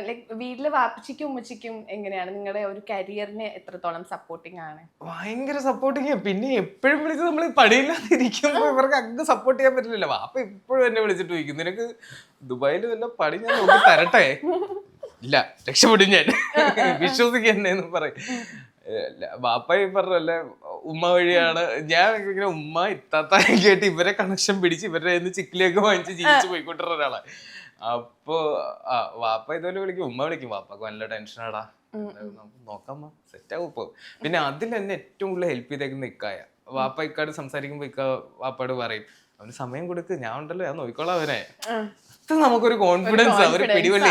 ലൈക് വീട്ടില് വാപ്പച്ചിക്കും ഉമ്മച്ചിക്കും എങ്ങനെയാണ്? നിങ്ങളുടെ ഒരു കരിയറിന് എത്രത്തോളം സപ്പോർട്ടിങ് ആണ്? ഭയങ്കര സപ്പോർട്ടിങ്. പിന്നെ എപ്പോഴും വിളിച്ച് നമ്മള് പണിയില്ലാതിരിക്കുമ്പോ ഇവർക്ക് അങ്ങ് സപ്പോർട്ട് ചെയ്യാൻ പറ്റില്ല. വാപ്പ എപ്പോഴും എന്നെ വിളിച്ചിട്ട് ചോദിക്കും, നിനക്ക് ദുബായിൽ വല്ല പണി ഞാൻ നോക്കി തരട്ടെ? ഇല്ല, രക്ഷപ്പെടും ഞാൻ, വിശ്വസിക്കന്നെന്ന് പറയും. വാപ്പ പറഞ്ഞല്ലേ ഉമ്മ വഴിയാണ് ഞാൻ ഇങ്ങനെ ഉമ്മ ഇത്താത്ത കേട്ട് ഇവരെ കണക്ഷൻ പിടിച്ച് ഇവരുടെ ചിക്കിലേക്ക് വാങ്ങിച്ച് ജീവിച്ച് പോയിക്കൊണ്ടിരുന്ന ഒരാളാണ്. അപ്പൊ വാപ്പ ഇതുപോലെ വിളിക്കും, ഉമ്മ വിളിക്കും, വാപ്പക്ക് നല്ല ടെൻഷനാടാ, നോക്കാം സെറ്റ് ആവും ഇപ്പൊ. പിന്നെ അതിൽ എന്നെ ഏറ്റവും കൂടുതൽ ഹെൽപ്പ് ചെയ്തേക്കുന്ന ഇക്കായ. വാപ്പ ഇക്കാട് സംസാരിക്കുമ്പോ ഇക്ക വാപ്പാട് പറയും, അവന് സമയം കൊടുക്ക്, ഞാൻ ഉണ്ടല്ലോ, ഞാൻ നോക്കിക്കോളാം അവനെ. നമുക്കൊരു കോൺഫിഡൻസ്, അവർ പിടിവള്ളി.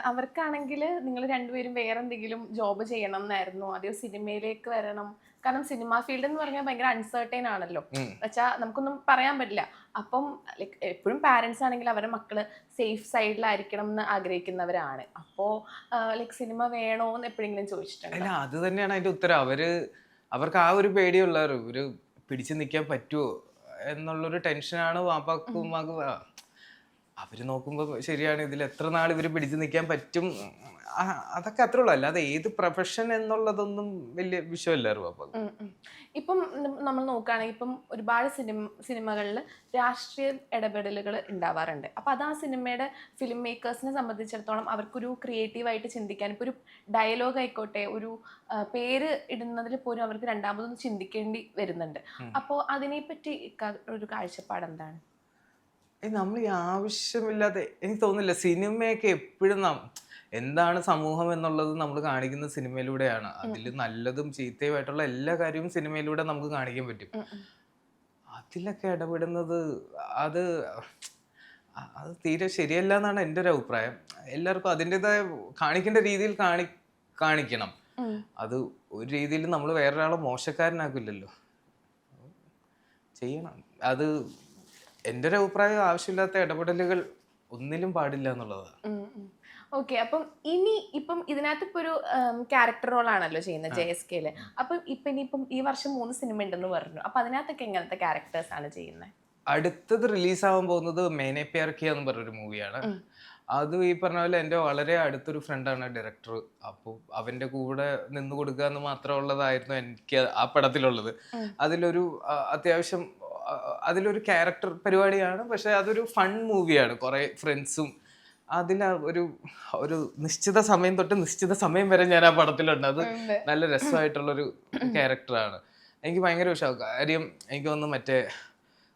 അവർക്കാണെങ്കിൽ നിങ്ങൾ രണ്ടുപേരും വേറെ എന്തെങ്കിലും ജോബ് ചെയ്യണം എന്നായിരുന്നു, അതെയോ സിനിമയിലേക്ക് വരണം? കാരണം സിനിമ ഫീൽഡ് എന്ന് പറഞ്ഞാൽ ഭയങ്കര അൺസർട്ടൈൻ ആണല്ലോ, വെച്ചാൽ നമുക്കൊന്നും പറയാൻ പറ്റില്ല. അപ്പം ലൈക്ക് എപ്പോഴും പാരന്റ്സ് ആണെങ്കിൽ അവരുടെ മക്കള് സേഫ് സൈഡിലായിരിക്കണം എന്ന് ആഗ്രഹിക്കുന്നവരാണ്. അപ്പോ ലൈക്ക് സിനിമ വേണോ എന്ന് എപ്പോഴെങ്കിലും ചോദിച്ചിട്ടുണ്ട്? അല്ല, അത് തന്നെയാണ് അതിന്റെ ഉത്തരം. അവർക്ക് ആ ഒരു പേടിയുള്ളവർ, ഒരു പിടിച്ചു നിൽക്കാൻ പറ്റുമോ എന്നുള്ളൊരു ടെൻഷനാണ് വാപ്പാക്കും ഉമ്മാക്കും. അവര് നോക്കുമ്പോ ശരിയാണ്, ഇതിൽ എത്ര നാൾ ഇവര് പിടിച്ചു നിൽക്കാൻ പറ്റും, അതൊക്കെ അത്രേ ഉള്ളൂ. അല്ലാതെ ഏത് പ്രൊഫഷൻ എന്നുള്ളതൊന്നും വലിയ വിഷയമല്ലായിരുന്നു വാപ്പാക്ക്. ഇപ്പം നമ്മൾ നോക്കുകയാണെങ്കിൽ ഇപ്പം ഒരുപാട് സിനിമകളിൽ രാഷ്ട്രീയ ഇടപെടലുകൾ ഉണ്ടാവാറുണ്ട്. അപ്പം അത് ആ സിനിമയുടെ ഫിലിം മേക്കേഴ്സിനെ സംബന്ധിച്ചിടത്തോളം അവർക്കൊരു ക്രിയേറ്റീവായിട്ട് ചിന്തിക്കാൻ, ഇപ്പോൾ ഒരു ഡയലോഗ് ആയിക്കോട്ടെ, ഒരു പേര് ഇടുന്നതിൽ പോലും അവർക്ക് രണ്ടാമതൊന്ന് ചിന്തിക്കേണ്ടി വരുന്നുണ്ട്. അപ്പോൾ അതിനെപ്പറ്റി ഒരു കാഴ്ചപ്പാട് എന്താണ്? നമ്മൾ ഈ ആവശ്യമില്ലാതെ, എനിക്ക് തോന്നുന്നില്ല, സിനിമയൊക്കെ എപ്പോഴും എന്താണ് സമൂഹം എന്നുള്ളത് നമ്മൾ കാണിക്കുന്ന സിനിമയിലൂടെയാണ്. അതിൽ നല്ലതും ചീത്തയുമായിട്ടുള്ള എല്ലാ കാര്യവും സിനിമയിലൂടെ നമുക്ക് കാണിക്കാൻ പറ്റും. അതിലൊക്കെ ഇടപെടുന്നത് അത് തീരെ ശരിയല്ല എന്നാണ് എൻ്റെ ഒരു അഭിപ്രായം. എല്ലാവർക്കും അതിൻ്റെതായ കാണിക്കേണ്ട രീതിയിൽ കാണിക്കണം. അത് ഒരു രീതിയിൽ നമ്മൾ വേറൊരാളെ മോശക്കാരനാക്കില്ലല്ലോ, ചെയ്യണം. അത് എൻ്റെ ഒരു അഭിപ്രായം. ആവശ്യമില്ലാത്ത ഇടപെടലുകൾ ഒന്നിലും പാടില്ല എന്നുള്ളതാണ്. ഓക്കെ, അപ്പം ഇപ്പം ഇതിനകത്ത് ഇപ്പൊ ഒരു ക്യാരക്ടർ റോളാണല്ലോ ചെയ്യുന്നത് JSKയില്. അപ്പം ഇനിയിപ്പം ഈ വർഷം 3 സിനിമ ഉണ്ടെന്ന് പറഞ്ഞു. അപ്പൊ അതിനകത്തൊക്കെ എങ്ങനത്തെ ക്യാരക്ടേഴ്സ് ആണ് ചെയ്യുന്നത്? അടുത്തത് റിലീസാവാൻ പോകുന്നത് മേനെ പ്യാർ കിയ എന്ന് പറഞ്ഞൊരു മൂവിയാണ്. അത് ഈ പറഞ്ഞ പോലെ എൻ്റെ വളരെ അടുത്തൊരു ഫ്രണ്ടാണ് ഡയറക്ടർ. അപ്പോൾ അവൻ്റെ കൂടെ നിന്ന് കൊടുക്കുക എന്ന് മാത്രമുള്ളതായിരുന്നു എനിക്ക് ആ പടത്തിലുള്ളത്. അതിലൊരു അത്യാവശ്യം അതിലൊരു ക്യാരക്ടർ പരിപാടിയാണ്, പക്ഷെ അതൊരു ഫൺ മൂവിയാണ്. കുറേ ഫ്രണ്ട്സും അതിൽ ഒരു നിശ്ചിത സമയം തൊട്ട് നിശ്ചിത സമയം വരെ ഞാൻ ആ പടത്തിലുണ്ട്. അത് നല്ല രസമായിട്ടുള്ളൊരു ക്യാരക്ടറാണ്. എനിക്ക് ഭയങ്കര ഇഷ്ടമാണ്. കാര്യം എനിക്ക് തോന്നുന്നു മറ്റേ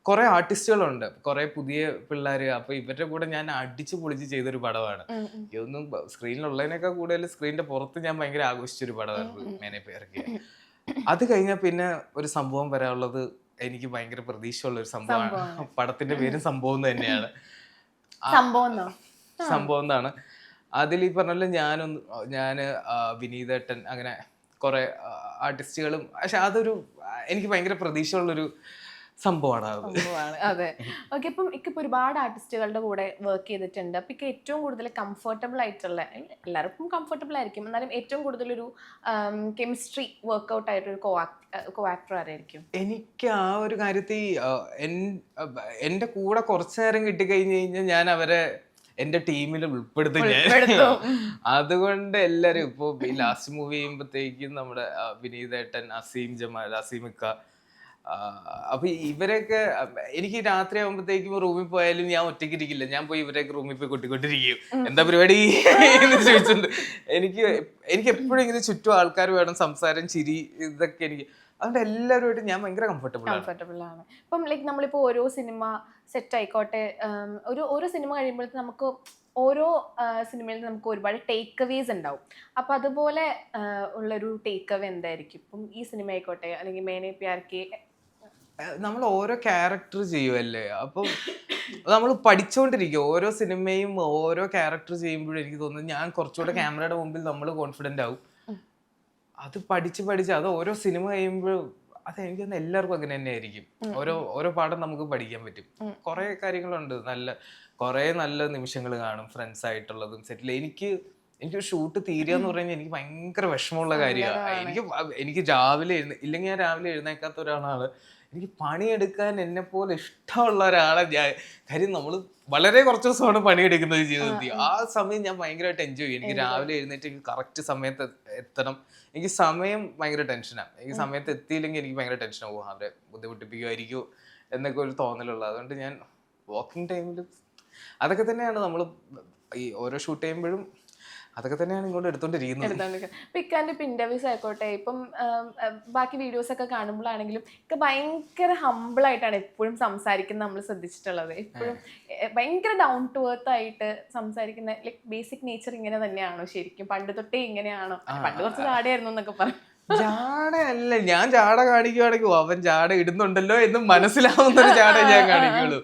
കുറെ ആർട്ടിസ്റ്റുകളുണ്ട്, കുറെ പുതിയ പിള്ളേര്. അപ്പൊ ഇവരുടെ കൂടെ ഞാൻ അടിച്ചു പൊളിച്ച് ചെയ്തൊരു പടമാണ്. ഇതൊന്നും സ്ക്രീനിലുള്ളതിനേക്കാൾ കൂടുതൽ സ്ക്രീനിന്റെ പുറത്ത് ഞാൻ ഭയങ്കര ആഘോഷിച്ചൊരു പടമായിരുന്നു മേനെ പ്യാർ കിയ. അത് കഴിഞ്ഞാൽ പിന്നെ ഒരു സംഭവം വരാനുള്ളത് എനിക്ക് ഭയങ്കര പ്രതീക്ഷയുള്ള ഒരു സംഭവമാണ്. പടത്തിന്റെ പേരും സംഭവം തന്നെയാണ്. സംഭവം എന്നാണ്. അതിൽ ഈ പറഞ്ഞ ഞാന് വിനീതേട്ടൻ, അങ്ങനെ കുറെ ആർട്ടിസ്റ്റുകളും. പക്ഷെ അതൊരു എനിക്ക് ഭയങ്കര പ്രതീക്ഷയുള്ളൊരു സംഭവമാണ്. അതെ, ഓക്കെ. ഇപ്പം ഇപ്പൊ ഒരുപാട് ആർട്ടിസ്റ്റുകളുടെ കൂടെ വർക്ക് ചെയ്തിട്ടുണ്ട്. അപ്പൊ ഏറ്റവും കൂടുതൽ കംഫർട്ടബിൾ ആയിട്ടുള്ള, എല്ലാവർക്കും കംഫർട്ടബിൾ ആയിരിക്കും, എന്നാലും ഏറ്റവും കൂടുതൽ ഒരു കെമിസ്ട്രി വർക്ക്ഔട്ട് ആയിട്ടൊരു കോ ആക്ടർ ആരായിരിക്കും? എനിക്ക് ആ ഒരു കാര്യത്തിൽ എന്റെ കൂടെ കുറച്ചു നേരം കിട്ടിക്കഴിഞ്ഞു കഴിഞ്ഞാൽ ഞാൻ അവരെ എന്റെ ടീമിൽ ഉൾപ്പെടുത്തും ഞാൻ. അതുകൊണ്ട് എല്ലാരും ഇപ്പൊ ലാസ്റ്റ് മൂവി ചെയ്യുമ്പോഴത്തേക്കും നമ്മുടെ വിനീതേട്ടൻ, അസീം ജമാൽ, അസീമിക്ക, അപ്പൊ ഇവരൊക്കെ എനിക്ക് രാത്രി ആകുമ്പോഴത്തേക്കും റൂമിൽ പോയാലും ഞാൻ ഒറ്റയ്ക്ക് ഇരിക്കില്ല, ഞാൻ പോയി ഇവരൊക്കെ റൂമിൽ പോയി കൊട്ടിക്കൊണ്ടിരിക്കും. എന്താ പരിപാടി എന്ന് ചോദിച്ചിട്ടുണ്ട്. എനിക്ക് എപ്പോഴും ഇങ്ങനെ ചുറ്റും ആൾക്കാർ വേണം, സംസാരം, ചിരി, ഇതൊക്കെ എനിക്ക്. അതുകൊണ്ട് എല്ലാവരുമായിട്ട് ഞാൻ ഭയങ്കര കംഫർട്ടബിൾ ആണ്. ഇപ്പം ലൈക്ക് നമ്മളിപ്പോൾ ഓരോ സിനിമ സെറ്റ് ആയിക്കോട്ടെ, ഓരോ സിനിമ കഴിയുമ്പോഴത്തേക്ക് നമുക്ക് ഓരോ സിനിമയിൽ നമുക്ക് ഒരുപാട് ടേക്ക് അവേസ് ഉണ്ടാവും. അപ്പം അതുപോലെ ഉള്ളൊരു ടേക്ക് അവേ എന്തായിരിക്കും ഇപ്പം ഈ സിനിമ ആയിക്കോട്ടെ അല്ലെങ്കിൽ മേനെ പ്യാർ കി? നമ്മൾ ഓരോ ക്യാരക്ടർ ചെയ്യുമല്ലേ, അപ്പം നമ്മൾ പഠിച്ചുകൊണ്ടിരിക്കും. ഓരോ സിനിമയും ഓരോ ക്യാരക്ടർ ചെയ്യുമ്പോഴും എനിക്ക് തോന്നുന്നു ഞാൻ കുറച്ചുകൂടെ ക്യാമറയുടെ മുമ്പിൽ നമ്മൾ കോൺഫിഡൻ്റ് ആവും. അത് പഠിച്ച് അത് ഓരോ സിനിമ കഴിയുമ്പോൾ അത് എനിക്ക് തോന്നുന്നു എല്ലാവർക്കും അങ്ങനെ തന്നെ ആയിരിക്കും. ഓരോ പാഠം നമുക്ക് പഠിക്കാൻ പറ്റും. കുറേ കാര്യങ്ങളുണ്ട്, കുറേ നല്ല നിമിഷങ്ങൾ കാണും ഫ്രണ്ട്സ് ആയിട്ടുള്ളതും സെറ്റിൽ. എനിക്ക് ഷൂട്ട് തീരുകയെന്ന് പറഞ്ഞു കഴിഞ്ഞാൽ എനിക്ക് ഭയങ്കര വിഷമമുള്ള കാര്യമാണ്. എനിക്ക് രാവിലെ ഇല്ലെങ്കിൽ ഞാൻ രാവിലെ എഴുന്നേക്കാത്ത ഒരാളാണ്. എനിക്ക് പണിയെടുക്കാൻ എന്നെ പോലെ ഇഷ്ടമുള്ള ഒരാളെ കാര്യം നമ്മൾ വളരെ കുറച്ച് ദിവസമാണ് പണിയെടുക്കുന്നത് ജീവിതത്തിൽ. ആ സമയം ഞാൻ ഭയങ്കരമായിട്ട് എൻജോയ് ചെയ്യും. എനിക്ക് രാവിലെ എഴുന്നേറ്റ് എനിക്ക് കറക്റ്റ് സമയത്ത് എത്തണം. എനിക്ക് സമയം ഭയങ്കര ടെൻഷനാണ്. എനിക്ക് സമയത്ത് എത്തിയില്ലെങ്കിൽ എനിക്ക് ഭയങ്കര ടെൻഷനാവും, അവരെ ബുദ്ധിമുട്ടിപ്പിക്കുമായിരിക്കും എന്നൊക്കെ ഒരു തോന്നലുള്ളത്. അതുകൊണ്ട് ഞാൻ വാക്കിംഗ് ടൈമിൽ അതൊക്കെ തന്നെയാണ് നമ്മൾ ഈ ഓരോ ഷൂട്ട് ചെയ്യുമ്പോഴും അതൊക്കെ തന്നെയാണ് ഇങ്ങോട്ട് എടുത്തോണ്ടിരിക്കുന്നത്. ഇക്കാൻ്റെ ഇപ്പം ഇന്റർവ്യൂസ് ആയിക്കോട്ടെ, ഇപ്പം ബാക്കി വീഡിയോസ് ഒക്കെ കാണുമ്പോഴാണെങ്കിലും ഒക്കെ ഭയങ്കര ഹമ്പിളായിട്ടാണ് എപ്പോഴും സംസാരിക്കുന്നത് നമ്മൾ ശ്രദ്ധിച്ചിട്ടുള്ളത്. എപ്പോഴും ഭയങ്കര ഡൗൺ ടു എർത്ത് ആയിട്ട് സംസാരിക്കുന്ന ലൈക്ക് ബേസിക് നേച്ചർ ഇങ്ങനെ തന്നെയാണോ ശരിക്കും? പണ്ട് തൊട്ടേ ഇങ്ങനെയാണോ? പണ്ട് കുറച്ച് ജാടയായിരുന്നു എന്നൊക്കെ പറയും. ജാടയല്ല, ഞാൻ ജാട കാണിക്കുവാണെങ്കിൽ അവൻ ജാട ഇടുന്നുണ്ടല്ലോ എന്ന് മനസ്സിലാവുന്ന ഒരു ജാട ഞാൻ കാണിക്കുള്ളൂ.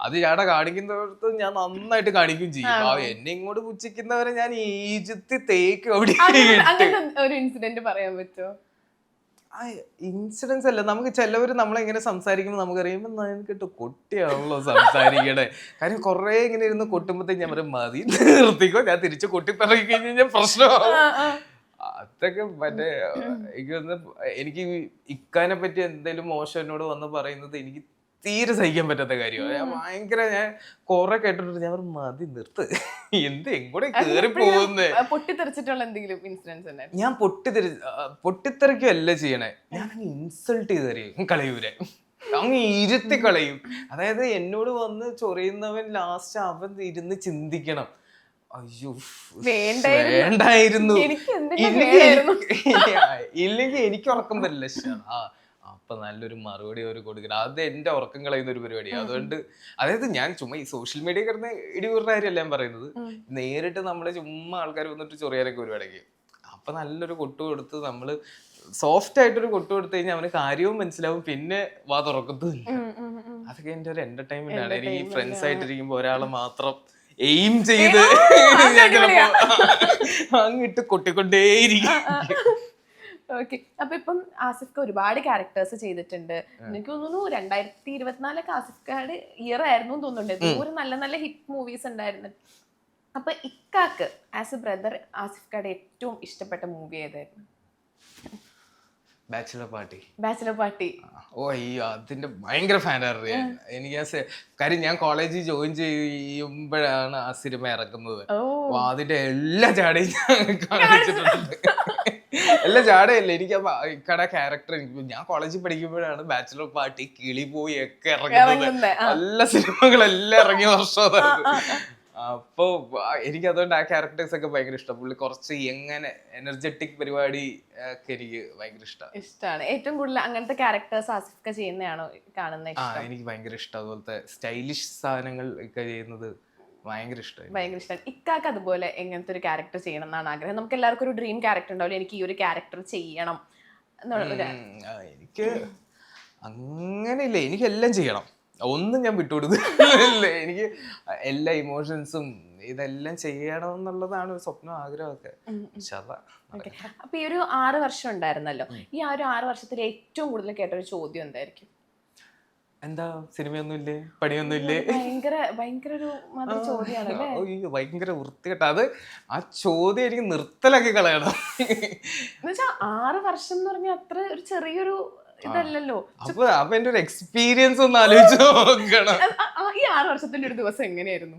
അത് ജാട കാണിക്കുന്നിടത്ത് ഞാൻ നന്നായിട്ട് കാണിക്കുകയും ചെയ്യും. എന്നെ ഇങ്ങോട്ട് പുച്ഛിക്കുന്നവരെ ഞാൻ ഈജിപ്തി തേക്ക് ഒരു ഇൻസിഡന്റ് പറയാൻ പറ്റുമോ? ഇൻസിഡൻസ് അല്ല, നമുക്ക് ചിലവർ നമ്മളെങ്ങനെ സംസാരിക്കുമ്പോൾ നമുക്കറിയുമ്പോൾ കേട്ടോ കൊട്ടിയാണല്ലോ സംസാരിക്കണേ. കാര്യം കുറെ ഇങ്ങനെ ഇരുന്ന് കൊട്ടുമ്പോഴത്തേക്ക് ഞാൻ പറയും മതി നിർത്തിക്കോ, ഞാൻ തിരിച്ച് കൊട്ടി പറയി കഴിഞ്ഞ് കഴിഞ്ഞാൽ പ്രശ്നമാവും. അതൊക്കെ മറ്റേ എനിക്ക് ഇക്കാനെ പറ്റി എന്തെങ്കിലും മോശം എന്നോട് വന്ന് പറയുന്നത് എനിക്ക് തീരെ സഹിക്കാൻ പറ്റാത്ത കാര്യമാണ്. ഞാൻ കുറെ കേട്ടിട്ടുണ്ട്. ഞാൻ മതി നിർത്ത്, എങ്ങോട്ട് കേറി പോകുന്നേ. പൊട്ടിത്തെറിച്ചിട്ടുള്ള എന്തെങ്കിലും ഇൻസിഡൻസ്? ഞാൻ പൊട്ടിത്തെറിക്കുകയല്ല ചെയ്യണേ, ഞാൻ അങ്ങ് ഇൻസൾട്ട് ചെയ്ത് കളയൂരെ, അങ്ങ് ഇരുത്തി കളയും. അതായത് എന്നോട് വന്ന് ചൊറിയുന്നവൻ ലാസ്റ്റ് അവൻ ഇരുന്ന് ചിന്തിക്കണം, അയ്യോ വേണ്ടായിരുന്നു, ഇല്ലെങ്കിൽ എനിക്ക് ഉറക്കം വരില്ല. അപ്പൊ നല്ലൊരു മറുപടി അവർ കൊടുക്കണം. അത് എന്റെ ഉറക്കം കളയുന്ന ഒരു പരിപാടിയാണ്. അതുകൊണ്ട് അതായത് ഞാൻ ചുമ്മാ ഈ സോഷ്യൽ മീഡിയ കിടന്ന് ഇടികൂറുന്ന കാര്യമല്ല ഞാൻ പറയുന്നത്. നേരിട്ട് നമ്മളെ ചുമ്മാ ആൾക്കാർ വന്നിട്ട് ചൊറിയാനൊക്കെ പരിപാടിക്ക് അപ്പൊ നല്ലൊരു കൊട്ടു കൊടുത്ത് നമ്മള് സോഫ്റ്റ് ആയിട്ടൊരു കൊട്ടു കൊടുത്തു കഴിഞ്ഞാൽ അവന് കാര്യവും മനസ്സിലാവും, പിന്നെ വാ തുറക്കത്തുമില്ല. അതൊക്കെ എന്റെ ഒരു എന്റർടൈൻമെന്റ് ആണ്. എനിക്ക് ഫ്രണ്ട്സ് ആയിട്ടിരിക്കുമ്പോ ഒരാളെ മാത്രം എയിം ചെയ്ത് അങ്ങിട്ട് കൊട്ടിക്കൊണ്ടേയിരിക്കും. ഓക്കെ. അപ്പൊ ഇപ്പം ആസിഫ് ഖാൻ ഒരുപാട് ക്യാരക്ടേഴ്സ് ചെയ്തിട്ടുണ്ട്. എനിക്ക് തോന്നുന്നു 2024 ആസിഫ് ഖാൻ ഇയർ ആയിരുന്നു തോന്നുന്നുണ്ട്. ഒരു നല്ല നല്ല ഹിറ്റ് മൂവീസ് ഉണ്ടായിരുന്നു. അപ്പൊ ഇക്കാക്ക് as A brother Asif Khan ഏറ്റവും ഇഷ്ടപ്പെട്ട മൂവി ഏതായിരുന്നു? Bachelor party. ഓ അയ്യോ, അതിന്റെ ഭയങ്കര ഫാനായിരുന്നു ഞാൻ. എനിക്ക് കാര്യം ഞാൻ കോളേജിൽ ജോയിൻ ചെയ്യുമ്പോഴാണ് ആ സിനിമ ഇറക്കുന്നത്. അതിന്റെ എല്ലാ ചാടയും ഞാൻ കാണിച്ചിട്ടുണ്ട്. എല്ലാ ചാടയല്ല, എനിക്ക് ഇക്കട ക്യാരക്ടർ ഞാൻ കോളേജിൽ പഠിക്കുമ്പോഴാണ് ബാച്ചിലർ പാർട്ടി, കിളി പോയി ഒക്കെ ഇറങ്ങുന്നത്. നല്ല സിനിമകളെല്ലാം ഇറങ്ങിയ വർഷം അതായിരുന്നു. അപ്പൊ എനിക്ക് അതുകൊണ്ട് ആ ക്യാരക്ടേഴ്സ് ഒക്കെ ഭയങ്കര ഇഷ്ടം. പുള്ളി കുറച്ച് എങ്ങനെ എനർജറ്റിക് പരിപാടി ഒക്കെ എനിക്ക് ഭയങ്കര ഇഷ്ടമാണ്. ഏറ്റവും കൂടുതൽ അങ്ങനത്തെ ക്യാരക്ടേഴ്സ് ആസിഫ് ഖാൻ ചെയ്യുന്നതാണോ കാണുന്നത്? എനിക്ക് ഭയങ്കര ഇഷ്ടം. അതുപോലത്തെ സ്റ്റൈലിഷ് സാധനങ്ങൾ ഒക്കെ ചെയ്യുന്നത് ഭയങ്കര ഇഷ്ടമാണ്. ഇക്കാക്ക് അതുപോലെ എങ്ങനത്തെ ഒരു ക്യാരക്ടർ ചെയ്യണം എന്നാണ് ആഗ്രഹം? നമുക്ക് എല്ലാവർക്കും ഒരു ഡ്രീം ക്യാരക്ടർ ഉണ്ടാവില്ല, എനിക്ക് ഈ ഒരു ക്യാരക്ടർ ചെയ്യണം എന്നുള്ള. എനിക്ക് അങ്ങനെയില്ല, എനിക്ക് എല്ലാം ചെയ്യണം, ഒന്നും ഞാൻ വിട്ടുകൊടുക്കില്ല. എനിക്ക് എല്ലാ ഇമോഷൻസും ഇതെല്ലാം ചെയ്യണം എന്നുള്ളതാണ് ഒരു സ്വപ്നം, ആഗ്രഹമൊക്കെ. അപ്പൊ ഈ ഒരു 6 വർഷം ഉണ്ടായിരുന്നല്ലോ, ഈ ആ ഒരു 6 വർഷത്തിൽ ഏറ്റവും കൂടുതൽ കേട്ടൊരു ചോദ്യം എന്തായിരിക്കും? എന്താ സിനിമയൊന്നുമില്ലേ, പണിയൊന്നുമില്ലേ? ഭയങ്കര ഒരു മധുര ചോദ്യമാണല്ലേ. ഭയങ്കര വൃത്തികെട്ട അത്. ആ ചോദ്യം എനിക്ക് നിർത്തലാക്കി കളയണം. എന്നുവെച്ചാ 6 വർഷം എന്ന് പറഞ്ഞാൽ അത്ര ഒരു ചെറിയൊരു ഇതല്ലല്ലോ. അപ്പൊ എന്റെ ഒരു എക്സ്പീരിയൻസ് ഒന്ന് ആലോചിച്ച് നോക്കണം. ഈ 6 വർഷത്തിന്റെ ഒരു ദിവസം എങ്ങനെയായിരുന്നു?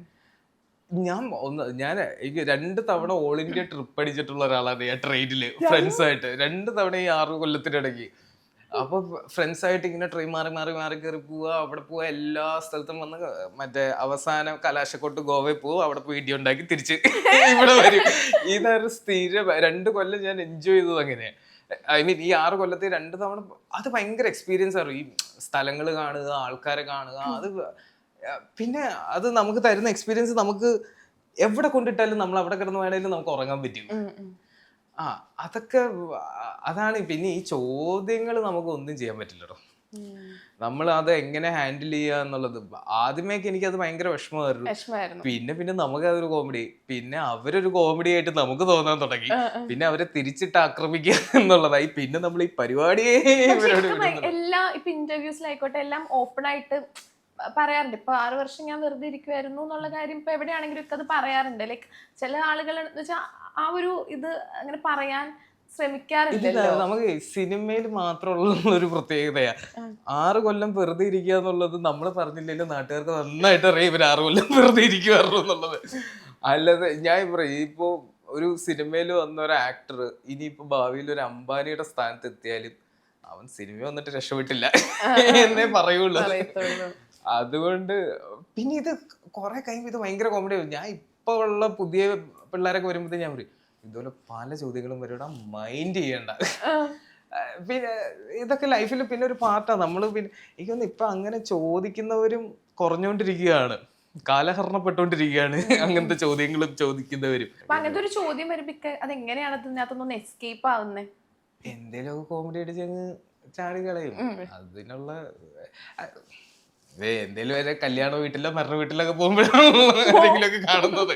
ഞാൻ എനിക്ക് 2 തവണ ഓൾ ഇന്ത്യ ട്രിപ്പ് അടിച്ചിട്ടുള്ള ഒരാളാണ് ഞാൻ ട്രെയിനില് ഫ്രണ്ട്സ് ആയിട്ട്. 2 തവണ ഈ 6 കൊല്ലത്തിനിടയ്ക്ക് അപ്പൊ ഫ്രണ്ട്സ് ആയിട്ട് ഇങ്ങനെ ട്രെയിൻ മാറി മാറി മാറി കയറി പോവുക, അവിടെ പോവുക, എല്ലാ സ്ഥലത്തും വന്ന് മറ്റേ അവസാനം കലാശക്കൊട്ട് ഗോവയിൽ പോവും, അവിടെ പോയി ഇടി ഉണ്ടാക്കി തിരിച്ച് ഇവിടെ വരും. ഇതൊരു സ്ഥിരം 2 കൊല്ലം ഞാൻ എൻജോയ് ചെയ്തത് അങ്ങനെയാണ്. ഐ മീൻ ഈ 6 കൊല്ലത്തിൽ 2 തവണ അത് ഭയങ്കര എക്സ്പീരിയൻസ് ആണ്. ഈ സ്ഥലങ്ങൾ കാണുക, ആൾക്കാരെ കാണുക, അത് പിന്നെ അത് നമുക്ക് തരുന്ന എക്സ്പീരിയൻസ് നമുക്ക് എവിടെ കൊണ്ടിട്ടാലും നമ്മൾ അവിടെ കിടന്ന് വേണേലും നമുക്ക് ഉറങ്ങാൻ പറ്റും. അതൊക്കെ അതാണ്. പിന്നെ ഈ ചോദ്യങ്ങൾ നമുക്ക് ഒന്നും ചെയ്യാൻ പറ്റില്ലല്ലോ. നമ്മൾ അത് എങ്ങനെ ഹാൻഡിൽ ചെയ്യുക എന്നുള്ളത് ആദ്യമേക്ക് എനിക്കത് ഭയങ്കര വിഷമമായിരുന്നു. പിന്നെ നമുക്ക് അതൊരു കോമഡി, പിന്നെ അവരൊരു കോമഡി ആയിട്ട് നമുക്ക് തോന്നാൻ തുടങ്ങി. പിന്നെ അവരെ തിരിച്ചിട്ട് ആക്രമിക്കുക എന്നുള്ളതായി. പിന്നെ നമ്മൾ ഈ പരിപാടിയെ എല്ലാ ഇപ്പൊ ഇന്റർവ്യൂസിലായിക്കോട്ടെ എല്ലാം ഓപ്പൺ ആയിട്ട് പറയാറുണ്ട്. ഇപ്പൊ 6 വർഷം ഞാൻ വെറുതെ ഇരിക്കുവായിരുന്നു എന്നുള്ള കാര്യം ഇപ്പൊ എവിടെയാണെങ്കിലും ഒക്കെ അത് പറയാറുണ്ട്. ലൈക്ക് ചില ആളുകൾ എന്ന് വെച്ചാൽ ആ ഒരു ഇത് അങ്ങനെ പറയാൻ ശ്രമിക്കാറില്ലല്ലോ. നമുക്ക് സിനിമയിൽ മാത്രമുള്ള ഒരു പ്രത്യേകതയാ 6 കൊല്ലം വെറുതെ ഇരിക്കുക എന്നുള്ളത്. നമ്മൾ പറഞ്ഞില്ലെങ്കിലും നാട്ടുകാർക്ക് നന്നായിട്ട് അറിയാം ഇവർ 6 കൊല്ലം വെറുതെ ഇരിക്കുവായിരുന്നു എന്നുള്ളത്. അല്ലാതെ ഞാൻ പറയും, ഇപ്പോ ഒരു സിനിമയിൽ വന്ന ഒരു ആക്ടർ ഇനിയിപ്പോ ഭാവിയിൽ ഒരു അംബാനിയുടെ സ്ഥാനത്ത് എത്തിയാലും അവൻ സിനിമ വന്നിട്ട് രക്ഷപ്പെട്ടില്ല എന്നേ പറയുള്ളൂ. അതുകൊണ്ട് പിന്നെ ഇത് കുറെ കഴിയുമ്പോൾ ഇത് ഭയങ്കര കോമഡി ആവും. ഞാൻ ഇപ്പൊ ഉള്ള പുതിയ പിള്ളേരൊക്കെ വരുമ്പോഴത്തേ ഞാൻ പറയും ഇതുപോലെ പല ചോദ്യങ്ങളും വരും, മൈൻഡ് ചെയ്യണ്ട. പിന്നെ ഇതൊക്കെ ലൈഫിൽ പിന്നെ ഒരു പാർട്ടാണ്. നമ്മൾ പിന്നെ എനിക്കൊന്ന് ഇപ്പൊ അങ്ങനെ ചോദിക്കുന്നവരും കുറഞ്ഞുകൊണ്ടിരിക്കുകയാണ്, കാലഹരണപ്പെട്ടുകൊണ്ടിരിക്കുകയാണ് അങ്ങനത്തെ ചോദ്യങ്ങളും ചോദിക്കുന്നവരും. അങ്ങനത്തെ ഒരു ചോദ്യം വരുമ്പോ അതെങ്ങനെയാണ് ഇതിനകത്തൊന്നും എസ്കേപ്പ് ആവുന്നത്? എന്തേലും കോമഡി അടിച്ച് അങ്ങ് ചാടി കളയും. അതിനുള്ള എന്തേലും വരെ കല്യാണ വീട്ടിലോ മരണ വീട്ടിലൊക്കെ പോകുമ്പോഴാണ് എന്തെങ്കിലുമൊക്കെ കാണുന്നത്.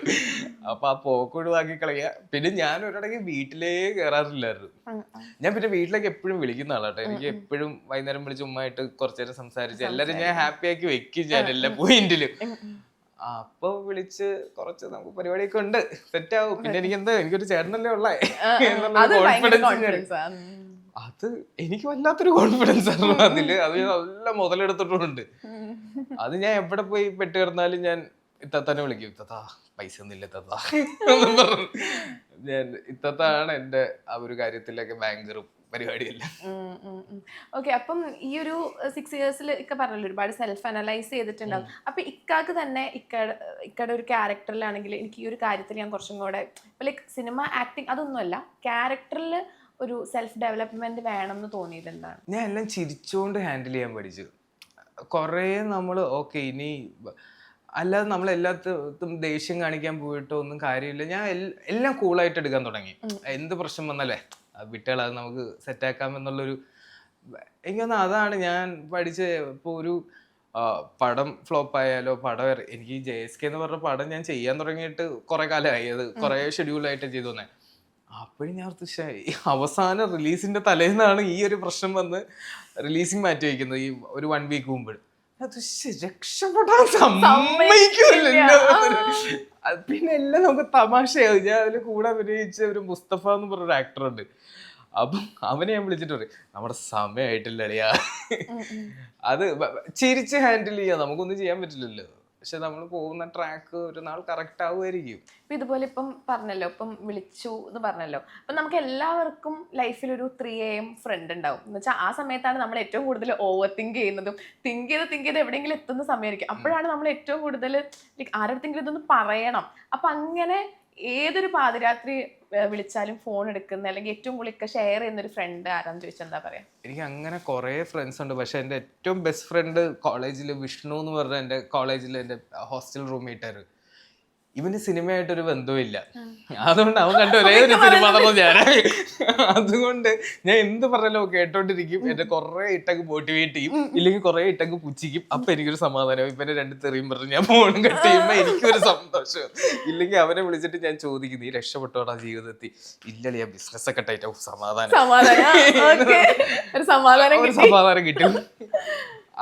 അപ്പൊ ആ പോക്ക് ഒഴിവാക്കി കളയുക. പിന്നെ ഞാൻ ഒരിടയ്ക്ക് വീട്ടിലേ കയറാറില്ലായിരുന്നു. ഞാൻ പിന്നെ വീട്ടിലേക്ക് എപ്പോഴും വിളിക്കുന്ന ആളാട്ടോ. എനിക്ക് എപ്പോഴും വൈകുന്നേരം വിളിച്ച് ഉമ്മായിട്ട് കുറച്ചേരം സംസാരിച്ച് എല്ലാരും ഞാൻ ഹാപ്പി ആക്കി വെക്കും ഞാൻ എല്ലാ പോയിന്റിലും. അപ്പൊ വിളിച്ച് കുറച്ച് നമുക്ക് പരിപാടിയൊക്കെ ഉണ്ട്, സെറ്റ് ആവും. പിന്നെ എനിക്കൊരു ചേട്ടനല്ലേ ഉള്ളേ കോൺഫിഡൻസ്. അത് എനിക്ക് വല്ലാത്തൊരു കോൺഫിഡൻസ് ആണ് അതില്. അത് നല്ല മുതലെടുത്തിട്ടുണ്ട്. അത് ഞാൻ എവിടെ പോയി പെട്ട് കിടന്നാലും ഞാൻ ഇത്തന്നെ വിളിക്കും, ഇത്തത്താ പൈസ ഒന്നുമില്ല ഇത്തത്താ എന്നും പറഞ്ഞു. ഞാൻ ഇത്തത്താണ് എന്റെ ആ ഒരു കാര്യത്തിലൊക്കെ ബാങ്കറും പരിപാടിയല്ല. ഓക്കെ. അപ്പം ഈ ഒരു 6 ഇയേഴ്സിൽ ഇക്ക പറഞ്ഞല്ലോ ഒരുപാട് സെൽഫ് അനലൈസ് ചെയ്തിട്ടുണ്ടാവും. അപ്പൊ ഇക്കാക്ക് തന്നെ ഇക്കയുടെ ഒരു ക്യാരക്ടറിലാണെങ്കിൽ എനിക്ക് ഈ ഒരു കാര്യത്തിൽ ഞാൻ കുറച്ചും കൂടെ ലൈക്ക് സിനിമ ആക്ടിങ് അതൊന്നുമല്ല, ക്യാരക്ടറിൽ ഒരു സെൽഫ് ഡെവലപ്മെന്റ് വേണം എന്ന് തോന്നിയത് എന്താണ്? ഞാൻ എല്ലാം ചിരിച്ചുകൊണ്ട് ഹാൻഡിൽ ചെയ്യാൻ പഠിച്ചു. കുറേ നമ്മൾ ഓക്കെ ഇനി അല്ലാതെ നമ്മൾ എല്ലാത്തും ദേഷ്യം കാണിക്കാൻ പോയിട്ടോ ഒന്നും കാര്യമില്ല. ഞാൻ എല്ലാം കൂളായിട്ട് എടുക്കാൻ തുടങ്ങി. എന്ത് പ്രശ്നം വന്നല്ലേ വിട്ടാൽ അത് നമുക്ക് സെറ്റാക്കാം എന്നുള്ളൊരു എനിക്കൊന്ന് അതാണ് ഞാൻ പഠിച്ച. ഇപ്പോൾ ഒരു പടം ഫ്ലോപ്പ് ആയാലോ പടം എനിക്ക് JSK എന്ന് പറഞ്ഞ പടം ഞാൻ ചെയ്യാൻ തുടങ്ങിയിട്ട് കുറെ കാലമായി. അത് കുറെ ഷെഡ്യൂളായിട്ട് ചെയ്തു തന്നെ. അപ്പോഴും ഞാൻ അവസാനം റിലീസിന്റെ തലേന്നാണ് ഈ ഒരു പ്രശ്നം വന്ന് റിലീസിങ് മാറ്റി വയ്ക്കുന്നത്. ഈ ഒരു 1 വീക്ക് മുമ്പ് രക്ഷപ്പെടാൻ സമ്മതിക്കില്ലല്ലോ. പിന്നെ എല്ലാം നമുക്ക് തമാശയാവും. ഞാൻ അതിൽ കൂടെ അഭിനയിച്ച ഒരു മുസ്തഫ എന്ന് പറഞ്ഞൊരു ആക്ടറുണ്ട്. അപ്പം അവനെ ഞാൻ വിളിച്ചിട്ട് പറയും നമ്മുടെ സമയമായിട്ടില്ല അളിയാ. അത് ചിരിച്ച് ഹാൻഡിൽ ചെയ്യാം, നമുക്കൊന്നും ചെയ്യാൻ പറ്റില്ലല്ലോ. പക്ഷെ നമ്മൾ പോകുന്ന ട്രാക്ക് ഒരു നാൾ കറക്റ്റ് ആവുമായിരിക്കും. ഇപ്പം ഇതുപോലെ ഇപ്പം പറഞ്ഞല്ലോ, ഇപ്പം വിളിച്ചു എന്ന് പറഞ്ഞല്ലോ. അപ്പം നമുക്ക് എല്ലാവർക്കും ലൈഫിൽ ഒരു 3 AM ഫ്രണ്ട് ഉണ്ടാവും. എന്ന് വെച്ചാൽ ആ സമയത്താണ് നമ്മൾ ഏറ്റവും കൂടുതൽ ഓവർ തിങ്ക് ചെയ്യുന്നതും തിങ്ക് ചെയ്ത് എവിടെയെങ്കിലും എത്തുന്ന സമയമായിരിക്കും. അപ്പോഴാണ് നമ്മൾ ഏറ്റവും കൂടുതൽ ലൈക്ക് ആരുടെങ്കിലും ഇതൊന്ന് പറയണം. അപ്പം അങ്ങനെ ഏതൊരു പാതിരാത്രി വിളിച്ചാലും ഫോൺ എടുക്കുന്ന അല്ലെങ്കിൽ ഏറ്റവും കൂടുതൽ ഷെയർ ചെയ്യുന്ന ഒരു ഫ്രണ്ട് ആരാന്ന് ചോദിച്ചാൽ എന്താ പറയാ? എനിക്ക് അങ്ങനെ കുറെ ഫ്രണ്ട്സ് ഉണ്ട്. പക്ഷെ എൻ്റെ ഏറ്റവും ബെസ്റ്റ് ഫ്രണ്ട് കോളേജിൽ വിഷ്ണു എന്ന് പറഞ്ഞ എൻ്റെ കോളേജിൽ എൻ്റെ ഹോസ്റ്റൽ റൂംമേറ്റ് ആയിരുന്നു. ഇവന് സിനിമയായിട്ടൊരു ബന്ധവുമില്ല. അതുകൊണ്ട് അവൻ കണ്ട ഒരേ ഒരു സിനിമ ഞാൻ. അതുകൊണ്ട് ഞാൻ എന്ത് പറഞ്ഞാലോ കേട്ടോണ്ടിരിക്കും. എന്നെ കുറെ ഇട്ടങ്ങ് മോട്ടിവേറ്റ് ചെയ്യും, ഇല്ലെങ്കിൽ കുറെ ഇട്ടങ്ങ് പുച്ഛിക്കും. അപ്പൊ എനിക്കൊരു സമാധാനം. ഇവനെ 2 തെറിയും പറഞ്ഞ് ഞാൻ ഫോണും കട്ട് ചെയ്യുമ്പോ എനിക്കൊരു സന്തോഷം. ഇല്ലെങ്കിൽ അവനെ വിളിച്ചിട്ട് ഞാൻ ചോദിക്കും നീ രക്ഷപ്പെട്ടോടാ ജീവിതത്തിൽ? ഇല്ലല്ലേ ഞാൻ ബിസിനസ് ഒക്കെ ടൈറ്റ്. സമാധാനം കിട്ടും.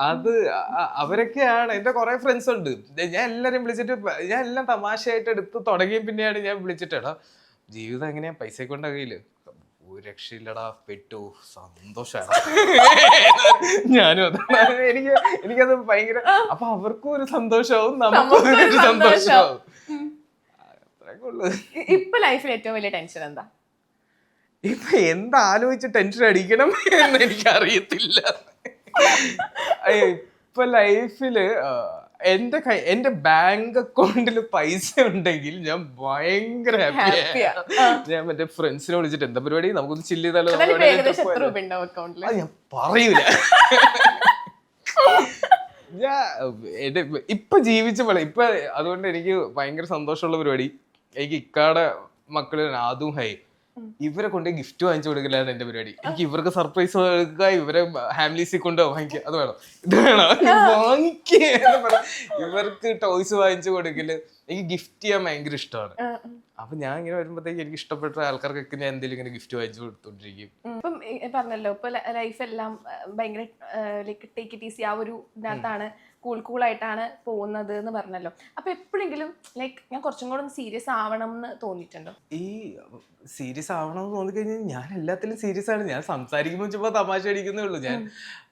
അത് അവരൊക്കെയാണ് എൻ്റെ കുറെ ഫ്രണ്ട്സ് ഉണ്ട്. ഞാൻ എല്ലാരും വിളിച്ചിട്ട് ഞാൻ എല്ലാം തമാശയായിട്ട് എടുത്ത് തുടങ്ങിയ പിന്നെയാണ് ഞാൻ വിളിച്ചിട്ട് എടാ ജീവിതം എങ്ങനെയാ പൈസ കൊണ്ടാകയില്ല, ഒരു രക്ഷയില്ലടാ പെട്ടു സന്തോഷാണ്. ഞാനും അതാണ്. എനിക്കത് ഭയങ്കര. അപ്പൊ അവർക്കും ഒരു സന്തോഷവും നമുക്കും ഒരു സന്തോഷവും. ഇപ്പൊ ലൈഫിൽ ഏറ്റവും വലിയ ടെൻഷൻ എന്താ? ഇപ്പൊ എന്താലോചിച്ച് ടെൻഷൻ അടിക്കണം എന്ന് എനിക്ക് അറിയത്തില്ല. ഇപ്പൊ ലൈഫില് എന്റെ ബാങ്ക് അക്കൗണ്ടിൽ പൈസ ഉണ്ടെങ്കിൽ ഞാൻ ഭയങ്കര ഹാപ്പിയാണ്. ഞാൻ മറ്റേ ഫ്രണ്ട്സിനെ വിളിച്ചിട്ട് എന്താ പരിപാടി, നമുക്കൊന്ന് ചില്ല് ചെയ്താലോ, അത് ഞാൻ പറയൂല. ഇപ്പൊ ജീവിച്ച പോലെ ഇപ്പൊ. അതുകൊണ്ട് എനിക്ക് ഭയങ്കര സന്തോഷമുള്ള പരിപാടി, എനിക്ക് ഇക്കാടെ മക്കള് അതും ഹൈ, ഇവരെ കൊണ്ട് ഗിഫ്റ്റ് വാങ്ങിച്ചു കൊടുക്കലാണ് എന്റെ പരിപാടി. എനിക്ക് ഇവർക്ക് സർപ്രൈസ് കൊടുക്കുക, ഇവരെ ഫാമിലീസിൽ കൊണ്ട് വാങ്ങിക്കുക, അത് വേണം ഇത് വേണം വാങ്ങിക്കുക, ഇവർക്ക് ടോയ്സ് വാങ്ങിച്ചു കൊടുക്കല്, എനിക്ക് ഗിഫ്റ്റ് ചെയ്യാൻ ഭയങ്കര ഇഷ്ടമാണ്. അപ്പൊ ഞാൻ ഇങ്ങനെ വരുമ്പോഴത്തേക്ക് എനിക്ക് ഇഷ്ടപ്പെട്ട ആൾക്കാർക്കൊക്കെ ഞാൻ എന്തെങ്കിലും ഇങ്ങനെ ഗിഫ്റ്റ് വാങ്ങിച്ചു കൊടുത്തോണ്ടിരിക്കും. ഇപ്പം പറഞ്ഞല്ലോ ഇപ്പൊ ലൈഫ് എല്ലാം ഭയങ്കര ലൈക്ക് ടേക്ക് ഇറ്റ് ഈസി, ആ ഒരു ഇതിനകത്താണ് കൂളായിട്ടാണ് പോകുന്നത് എന്ന് പറഞ്ഞല്ലോ. അപ്പൊ എപ്പോഴെങ്കിലും ലൈക്ക് ഞാൻ കുറച്ചും കൂടെ ഒന്ന് സീരിയസ് ആവണം എന്ന് തോന്നിയിട്ടുണ്ടോ? ഈ സീരിയസ് ആവണമെന്ന് തോന്നിക്കഴിഞ്ഞാൽ ഞാൻ എല്ലാത്തിലും സീരിയസ് ആണ്. ഞാൻ സംസാരിക്കുമ്പോൾ ചുമ്മാ തമാശ അടിക്കുന്നേ ഉള്ളൂ. ഞാൻ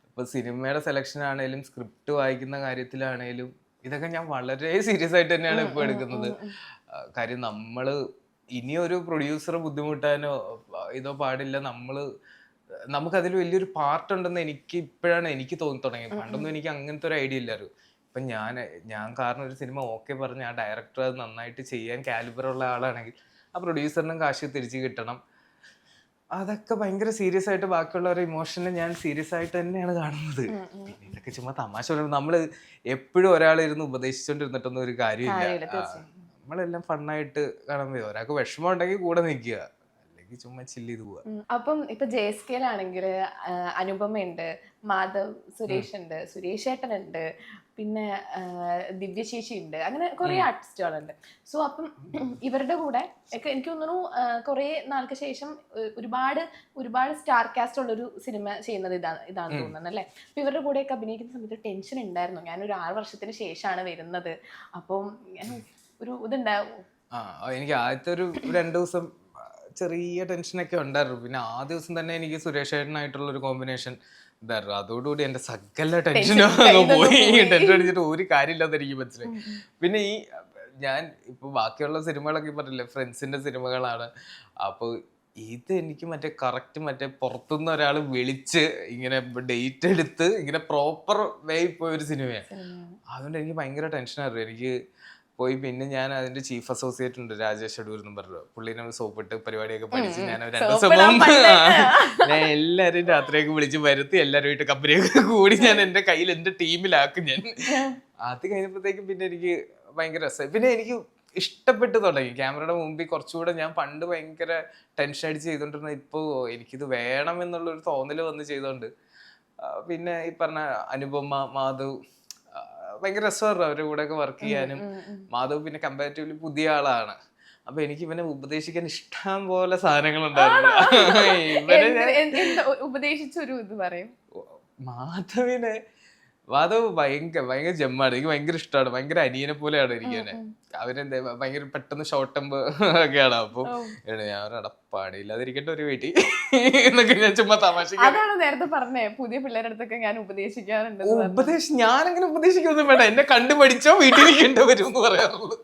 ഇപ്പൊ സിനിമയുടെ സെലക്ഷൻ ആണേലും സ്ക്രിപ്റ്റ് വായിക്കുന്ന കാര്യത്തിലാണേലും ഇതൊക്കെ ഞാൻ വളരെ സീരിയസ് ആയിട്ട് തന്നെയാണ് ഇപ്പൊ എടുക്കുന്നത്. കാര്യം നമ്മള് ഇനിയൊരു പ്രൊഡ്യൂസറെ ബുദ്ധിമുട്ടാനോ ഇതോ പാടില്ല. നമുക്കതിൽ വലിയൊരു പാർട്ട് ഉണ്ടെന്ന് എനിക്ക് ഇപ്പോഴാണ് എനിക്ക് തോന്നി തുടങ്ങിയത്. പണ്ടൊന്നും എനിക്ക് അങ്ങനത്തെ ഒരു ഐഡിയ ഇല്ലായിരുന്നു. ഇപ്പം ഞാൻ കാരണം ഒരു സിനിമ ഓക്കെ പറഞ്ഞ് ആ ഡയറക്ടർ അത് നന്നായിട്ട് ചെയ്യാൻ കാലിബറുള്ള ആളാണെങ്കിൽ ആ പ്രൊഡ്യൂസറിനും കാശ് തിരിച്ച് കിട്ടണം. അതൊക്കെ ഭയങ്കര സീരിയസ് ആയിട്ട്, ബാക്കിയുള്ളവരുടെ ഇമോഷനെ ഞാൻ സീരിയസ് ആയിട്ട് തന്നെയാണ് കാണുന്നത്. പിന്നെ ഇതൊക്കെ ചുമ്മാ തമാശ പറയുന്നത്. നമ്മള് എപ്പോഴും ഒരാളിരുന്ന് ഉപദേശിച്ചുകൊണ്ടിരുന്നിട്ടൊന്നും ഒരു കാര്യമില്ല. നമ്മളെല്ലാം ഫണ്ണായിട്ട് കാണാൻ പറ്റും. ഒരാൾക്ക് വിഷമം ഉണ്ടെങ്കിൽ കൂടെ നിൽക്കുക, അല്ലെങ്കിൽ ചുമ്മാ ചില്ല് ചെയ്ത് പോവുക. അപ്പം ഇപ്പൊ ജയസ്കേലാണെങ്കിൽ അനുപമ ഉണ്ട്, മാധവ് സുരേഷ് ഉണ്ട്, സുരേഷ് ഏട്ടൻ ഉണ്ട്, പിന്നെ ദിവ്യശേഷി ഉണ്ട്, അങ്ങനെ കുറെ ആർട്ടിസ്റ്റുകളുണ്ട്. സോ അപ്പം ഇവരുടെ കൂടെ ഒക്കെ എനിക്ക് തോന്നുന്നു കുറെ നാൾക്ക് ശേഷം ഒരുപാട് സ്റ്റാർ കാസ്റ്റ് ഉള്ളൊരു സിനിമ ചെയ്യുന്നത് ഇതാണ് തോന്നുന്നത് അല്ലേ? അപ്പൊ ഇവരുടെ കൂടെയൊക്കെ അഭിനയിക്കുന്ന സമയത്ത് ടെൻഷൻ ഉണ്ടായിരുന്നു. ഞാനൊരു 6 വർഷത്തിന് ശേഷമാണ് വരുന്നത്, അപ്പം ഒരു ഇതുണ്ടാവും. എനിക്ക് ആദ്യത്തെ ഒരു 2 ദിവസം ചെറിയ ടെൻഷനൊക്കെ ഉണ്ടായിരുന്നു. പിന്നെ ആ ദിവസം തന്നെ എനിക്ക് സുരേഷ് ഏട്ടനായിട്ടുള്ള ഒരു കോമ്പിനേഷൻ ഇതായിരുന്നു. അതോടുകൂടി എന്റെ സകല ടെൻഷനും പോയി. ടെൻഷൻ അടിച്ചിട്ട് ഒരു കാര്യമില്ലാതെ എനിക്ക് മനസ്സിലായി. പിന്നെ ഞാൻ ഇപ്പൊ ബാക്കിയുള്ള സിനിമകളൊക്കെ പറഞ്ഞില്ലേ, ഫ്രണ്ട്സിന്റെ സിനിമകളാണ്. അപ്പൊ ഇത് എനിക്ക് മറ്റേ പുറത്തുനിന്ന് ഒരാൾ വിളിച്ച് ഇങ്ങനെ ഡേറ്റ് എടുത്ത് ഇങ്ങനെ പ്രോപ്പർ വേ പോയ ഒരു സിനിമയാണ്. അതുകൊണ്ട് എനിക്ക് ഭയങ്കര ടെൻഷനായിരുന്നു. എനിക്ക് പോയി പിന്നെ ഞാൻ അതിന്റെ ചീഫ് അസോസിയേറ്റ് ഉണ്ട്, രാജേഷ് അടൂർ എന്ന് പറഞ്ഞു. പുള്ളിനെ സോപ്പിട്ട് പരിപാടിയൊക്കെ പഠിച്ച് ഞാൻ 2 ദിവസം മുമ്പ് ഞാൻ എല്ലാവരും രാത്രിയൊക്കെ വിളിച്ച് വരുത്തി എല്ലാവരുമായിട്ട് കമ്പനിയൊക്കെ കൂടി ഞാൻ എന്റെ കയ്യിൽ എന്റെ ടീമിലാക്കും ഞാൻ. അത് കഴിഞ്ഞപ്പോഴത്തേക്കും പിന്നെ എനിക്ക് ഭയങ്കര രസമായി. പിന്നെ എനിക്ക് ഇഷ്ടപ്പെട്ടു തുടങ്ങി ക്യാമറയുടെ മുമ്പിൽ കുറച്ചുകൂടെ. ഞാൻ പണ്ട് ഭയങ്കര ടെൻഷൻ അടിച്ച് ചെയ്തോണ്ടിരുന്ന ഇപ്പോൾ എനിക്കിത് വേണം എന്നുള്ളൊരു തോന്നൽ വന്ന് ചെയ്തോണ്ട് പിന്നെ ഈ പറഞ്ഞ അനുപമ, മാധവ് ഭയങ്കര രസമായിരുന്നു അവരുടെ കൂടെ ഒക്കെ വർക്ക് ചെയ്യാനും. മാധവ് പിന്നെ കമ്പാരിറ്റീവ്ലി പുതിയ ആളാണ്. അപ്പൊ എനിക്ക് ഇവനെ ഉപദേശിക്കാൻ ഇഷ്ടം പോലെ സാധനങ്ങളുണ്ടായിരുന്നു. ഉപദേശിച്ചൊരു ഇത് പറയും. മാധവ് ഭയങ്കര ജമ്മാണ്. എനിക്ക് ഭയങ്കര ഇഷ്ടമാണ്. ഭയങ്കര അനിയനെ പോലെയാണ് എനിക്ക് തന്നെ. അവരെന്താ ഭയങ്കര പെട്ടെന്ന് ഷോർട്ട് ടെമ്പർ ഒക്കെയാണ്. അപ്പൊ ഞാൻ പണിയില്ലാതിരിക്കട്ടെ ഒരു വീട്ടിൽ എന്നൊക്കെ ഞാൻ ചുമ്മാ തമാശ. അതാണ് നേരത്തെ പറഞ്ഞേ, പുതിയ പിള്ളേരുടെ അടുത്തൊക്കെ ഞാൻ ഉപദേശിക്കാറുണ്ട്. ഞാനങ്ങനെ ഉപദേശിക്കൊന്നും വേണ്ട, എന്നെ കണ്ടു പഠിച്ചോ വീട്ടിലിരിക്കേണ്ടി വരും എന്ന് പറയാറുള്ളൂ.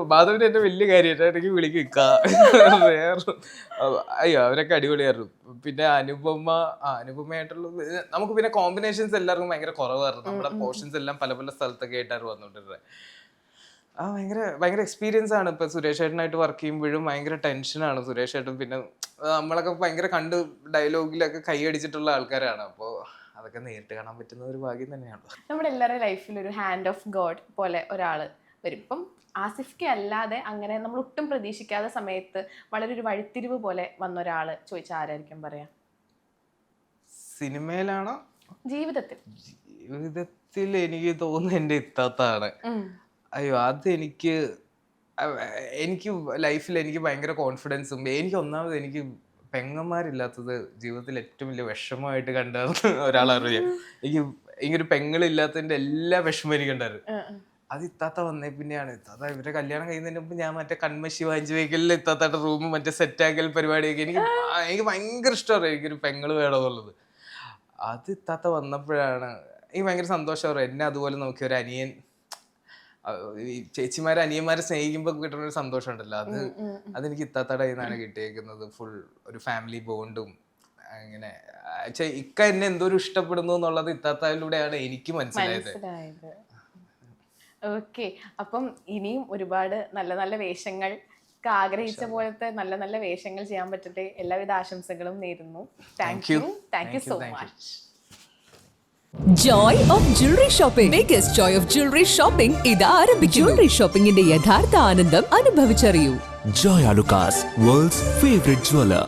മാധവിന് എന്റെ വലിയ കാര്യമായിട്ട് എനിക്ക് വിളിക്കുക. വേറെ അയ്യോ അവരൊക്കെ അടിപൊളിയായിരുന്നു. പിന്നെ അനുപമയായിട്ടുള്ള നമുക്ക് പിന്നെ കോമ്പിനേഷൻസ് എല്ലാവർക്കും ഭയങ്കര കുറവായിരുന്നു. നമ്മുടെ പോർഷൻസ് എല്ലാം പല പല സ്ഥലത്തൊക്കെ ആയിട്ടായിരുന്നു വന്നോണ്ടിരുന്നത്. ഭയങ്കര എക്സ്പീരിയൻസ് ആണ്. ഇപ്പൊ സുരേഷ് ഏട്ടനായിട്ട് വർക്ക് ചെയ്യുമ്പോഴും ഭയങ്കര ടെൻഷനാണ്. സുരേഷ് ഏട്ടൻ പിന്നെ നമ്മളൊക്കെ ഭയങ്കര കണ്ട് ഡയലോഗിലൊക്കെ കൈയടിച്ചിട്ടുള്ള ആൾക്കാരാണ്. അപ്പോൾ അതൊക്കെ നേരിട്ട് കാണാൻ പറ്റുന്ന ഒരു ഭാഗ്യം തന്നെയാണ്. നമ്മുടെ എല്ലാവരുടെ ലൈഫിൽ ഒരു ഹാൻഡ് ഓഫ് ഗോഡ് പോലെ ഒരാള് വരും. ഇപ്പം ആസിഫ്ക്ക് അല്ലാതെ അങ്ങനെ നമ്മൾ ഒട്ടും പ്രതീക്ഷിക്കാത്ത സമയത്ത് വളരെ ഒരു വഴിത്തിരിവ് പോലെ വന്ന ഒരാള് ചോദിച്ചാൽ ആരായിരിക്കും പറയാ? സിനിമയിലാണോ ജീവിതത്തിൽ എനിക്ക് തോന്നുന്നു എന്റെ ഇത്താത്താണ്. അയ്യോ എനിക്ക് ലൈഫിൽ എനിക്ക് ഭയങ്കര കോൺഫിഡൻസും. എനിക്ക് ഒന്നാമത് എനിക്ക് പെങ്ങന്മാരില്ലാത്തത് ജീവിതത്തിൽ ഏറ്റവും വലിയ വിഷമമായിട്ട് കണ്ടായിരുന്നു ഒരാളാണ് ഞാൻ. എനിക്കൊരു പെങ്ങളില്ലാത്തതിന്റെ എല്ലാ വിഷമം എനിക്ക് ഉണ്ടായിരുന്നു. അത് ഇത്താത്ത വന്നേ പിന്നെയാണ്. ഇത്താത്ത ഇവരെ കല്യാണം കഴിയുന്നതിന് മുമ്പ് ഞാൻ മറ്റേ കൺമശി വാങ്ങിച്ചു വയ്ക്കലിൽ ഇത്താത്തയുടെ റൂം മറ്റേ സെറ്റാക്കൽ പരിപാടിയൊക്കെ എനിക്ക് ഭയങ്കര ഇഷ്ടമാണ്. എനിക്കൊരു പെങ്ങള് വേണമെന്നുള്ളത്. അത് ഇത്താത്ത വന്നപ്പോഴാണ് എനിക്ക് ഭയങ്കര സന്തോഷമായിരുന്നു. എന്നെ അതുപോലെ നോക്കിയ ഒരു അനിയൻ ഈ ചേച്ചിമാരെ അനിയന്മാരെ സ്നേഹിക്കുമ്പോൾ കിട്ടുന്ന ഒരു സന്തോഷം ഉണ്ടല്ലോ, അതെനിക്ക് ഇത്താത്തയുടെ കയ്യിൽ നിന്നാണ് കിട്ടിയേക്കുന്നത്. ഫുൾ ഒരു ഫാമിലി ബോണ്ടും അങ്ങനെ. ഇക്ക എന്നെ എന്തോരം ഇഷ്ടപ്പെടുന്നു എന്നുള്ളത് ഇത്താത്തയിലൂടെയാണ് എനിക്ക് മനസ്സിലായത്. ഓക്കെ, അപ്പം ഇനിയും ഒരുപാട് നല്ല നല്ല വേഷങ്ങൾ, ആഗ്രഹിച്ച പോലത്തെ നല്ല നല്ല വേഷങ്ങൾ ചെയ്യാൻ പറ്റട്ടെ. എല്ലാവിധ ആശംസകളും നേരുന്നു. Thank you so much. Joy of Jewelry Shopping. Biggest joy of jewelry shopping ഇതാ ആരംഭിക്കുന്നു. Jewelry shoppingന്റെ യഥാർത്ഥ ആനന്ദം അനുഭവിച്ചറിയൂ. Joy Alucas, world's favorite jeweler.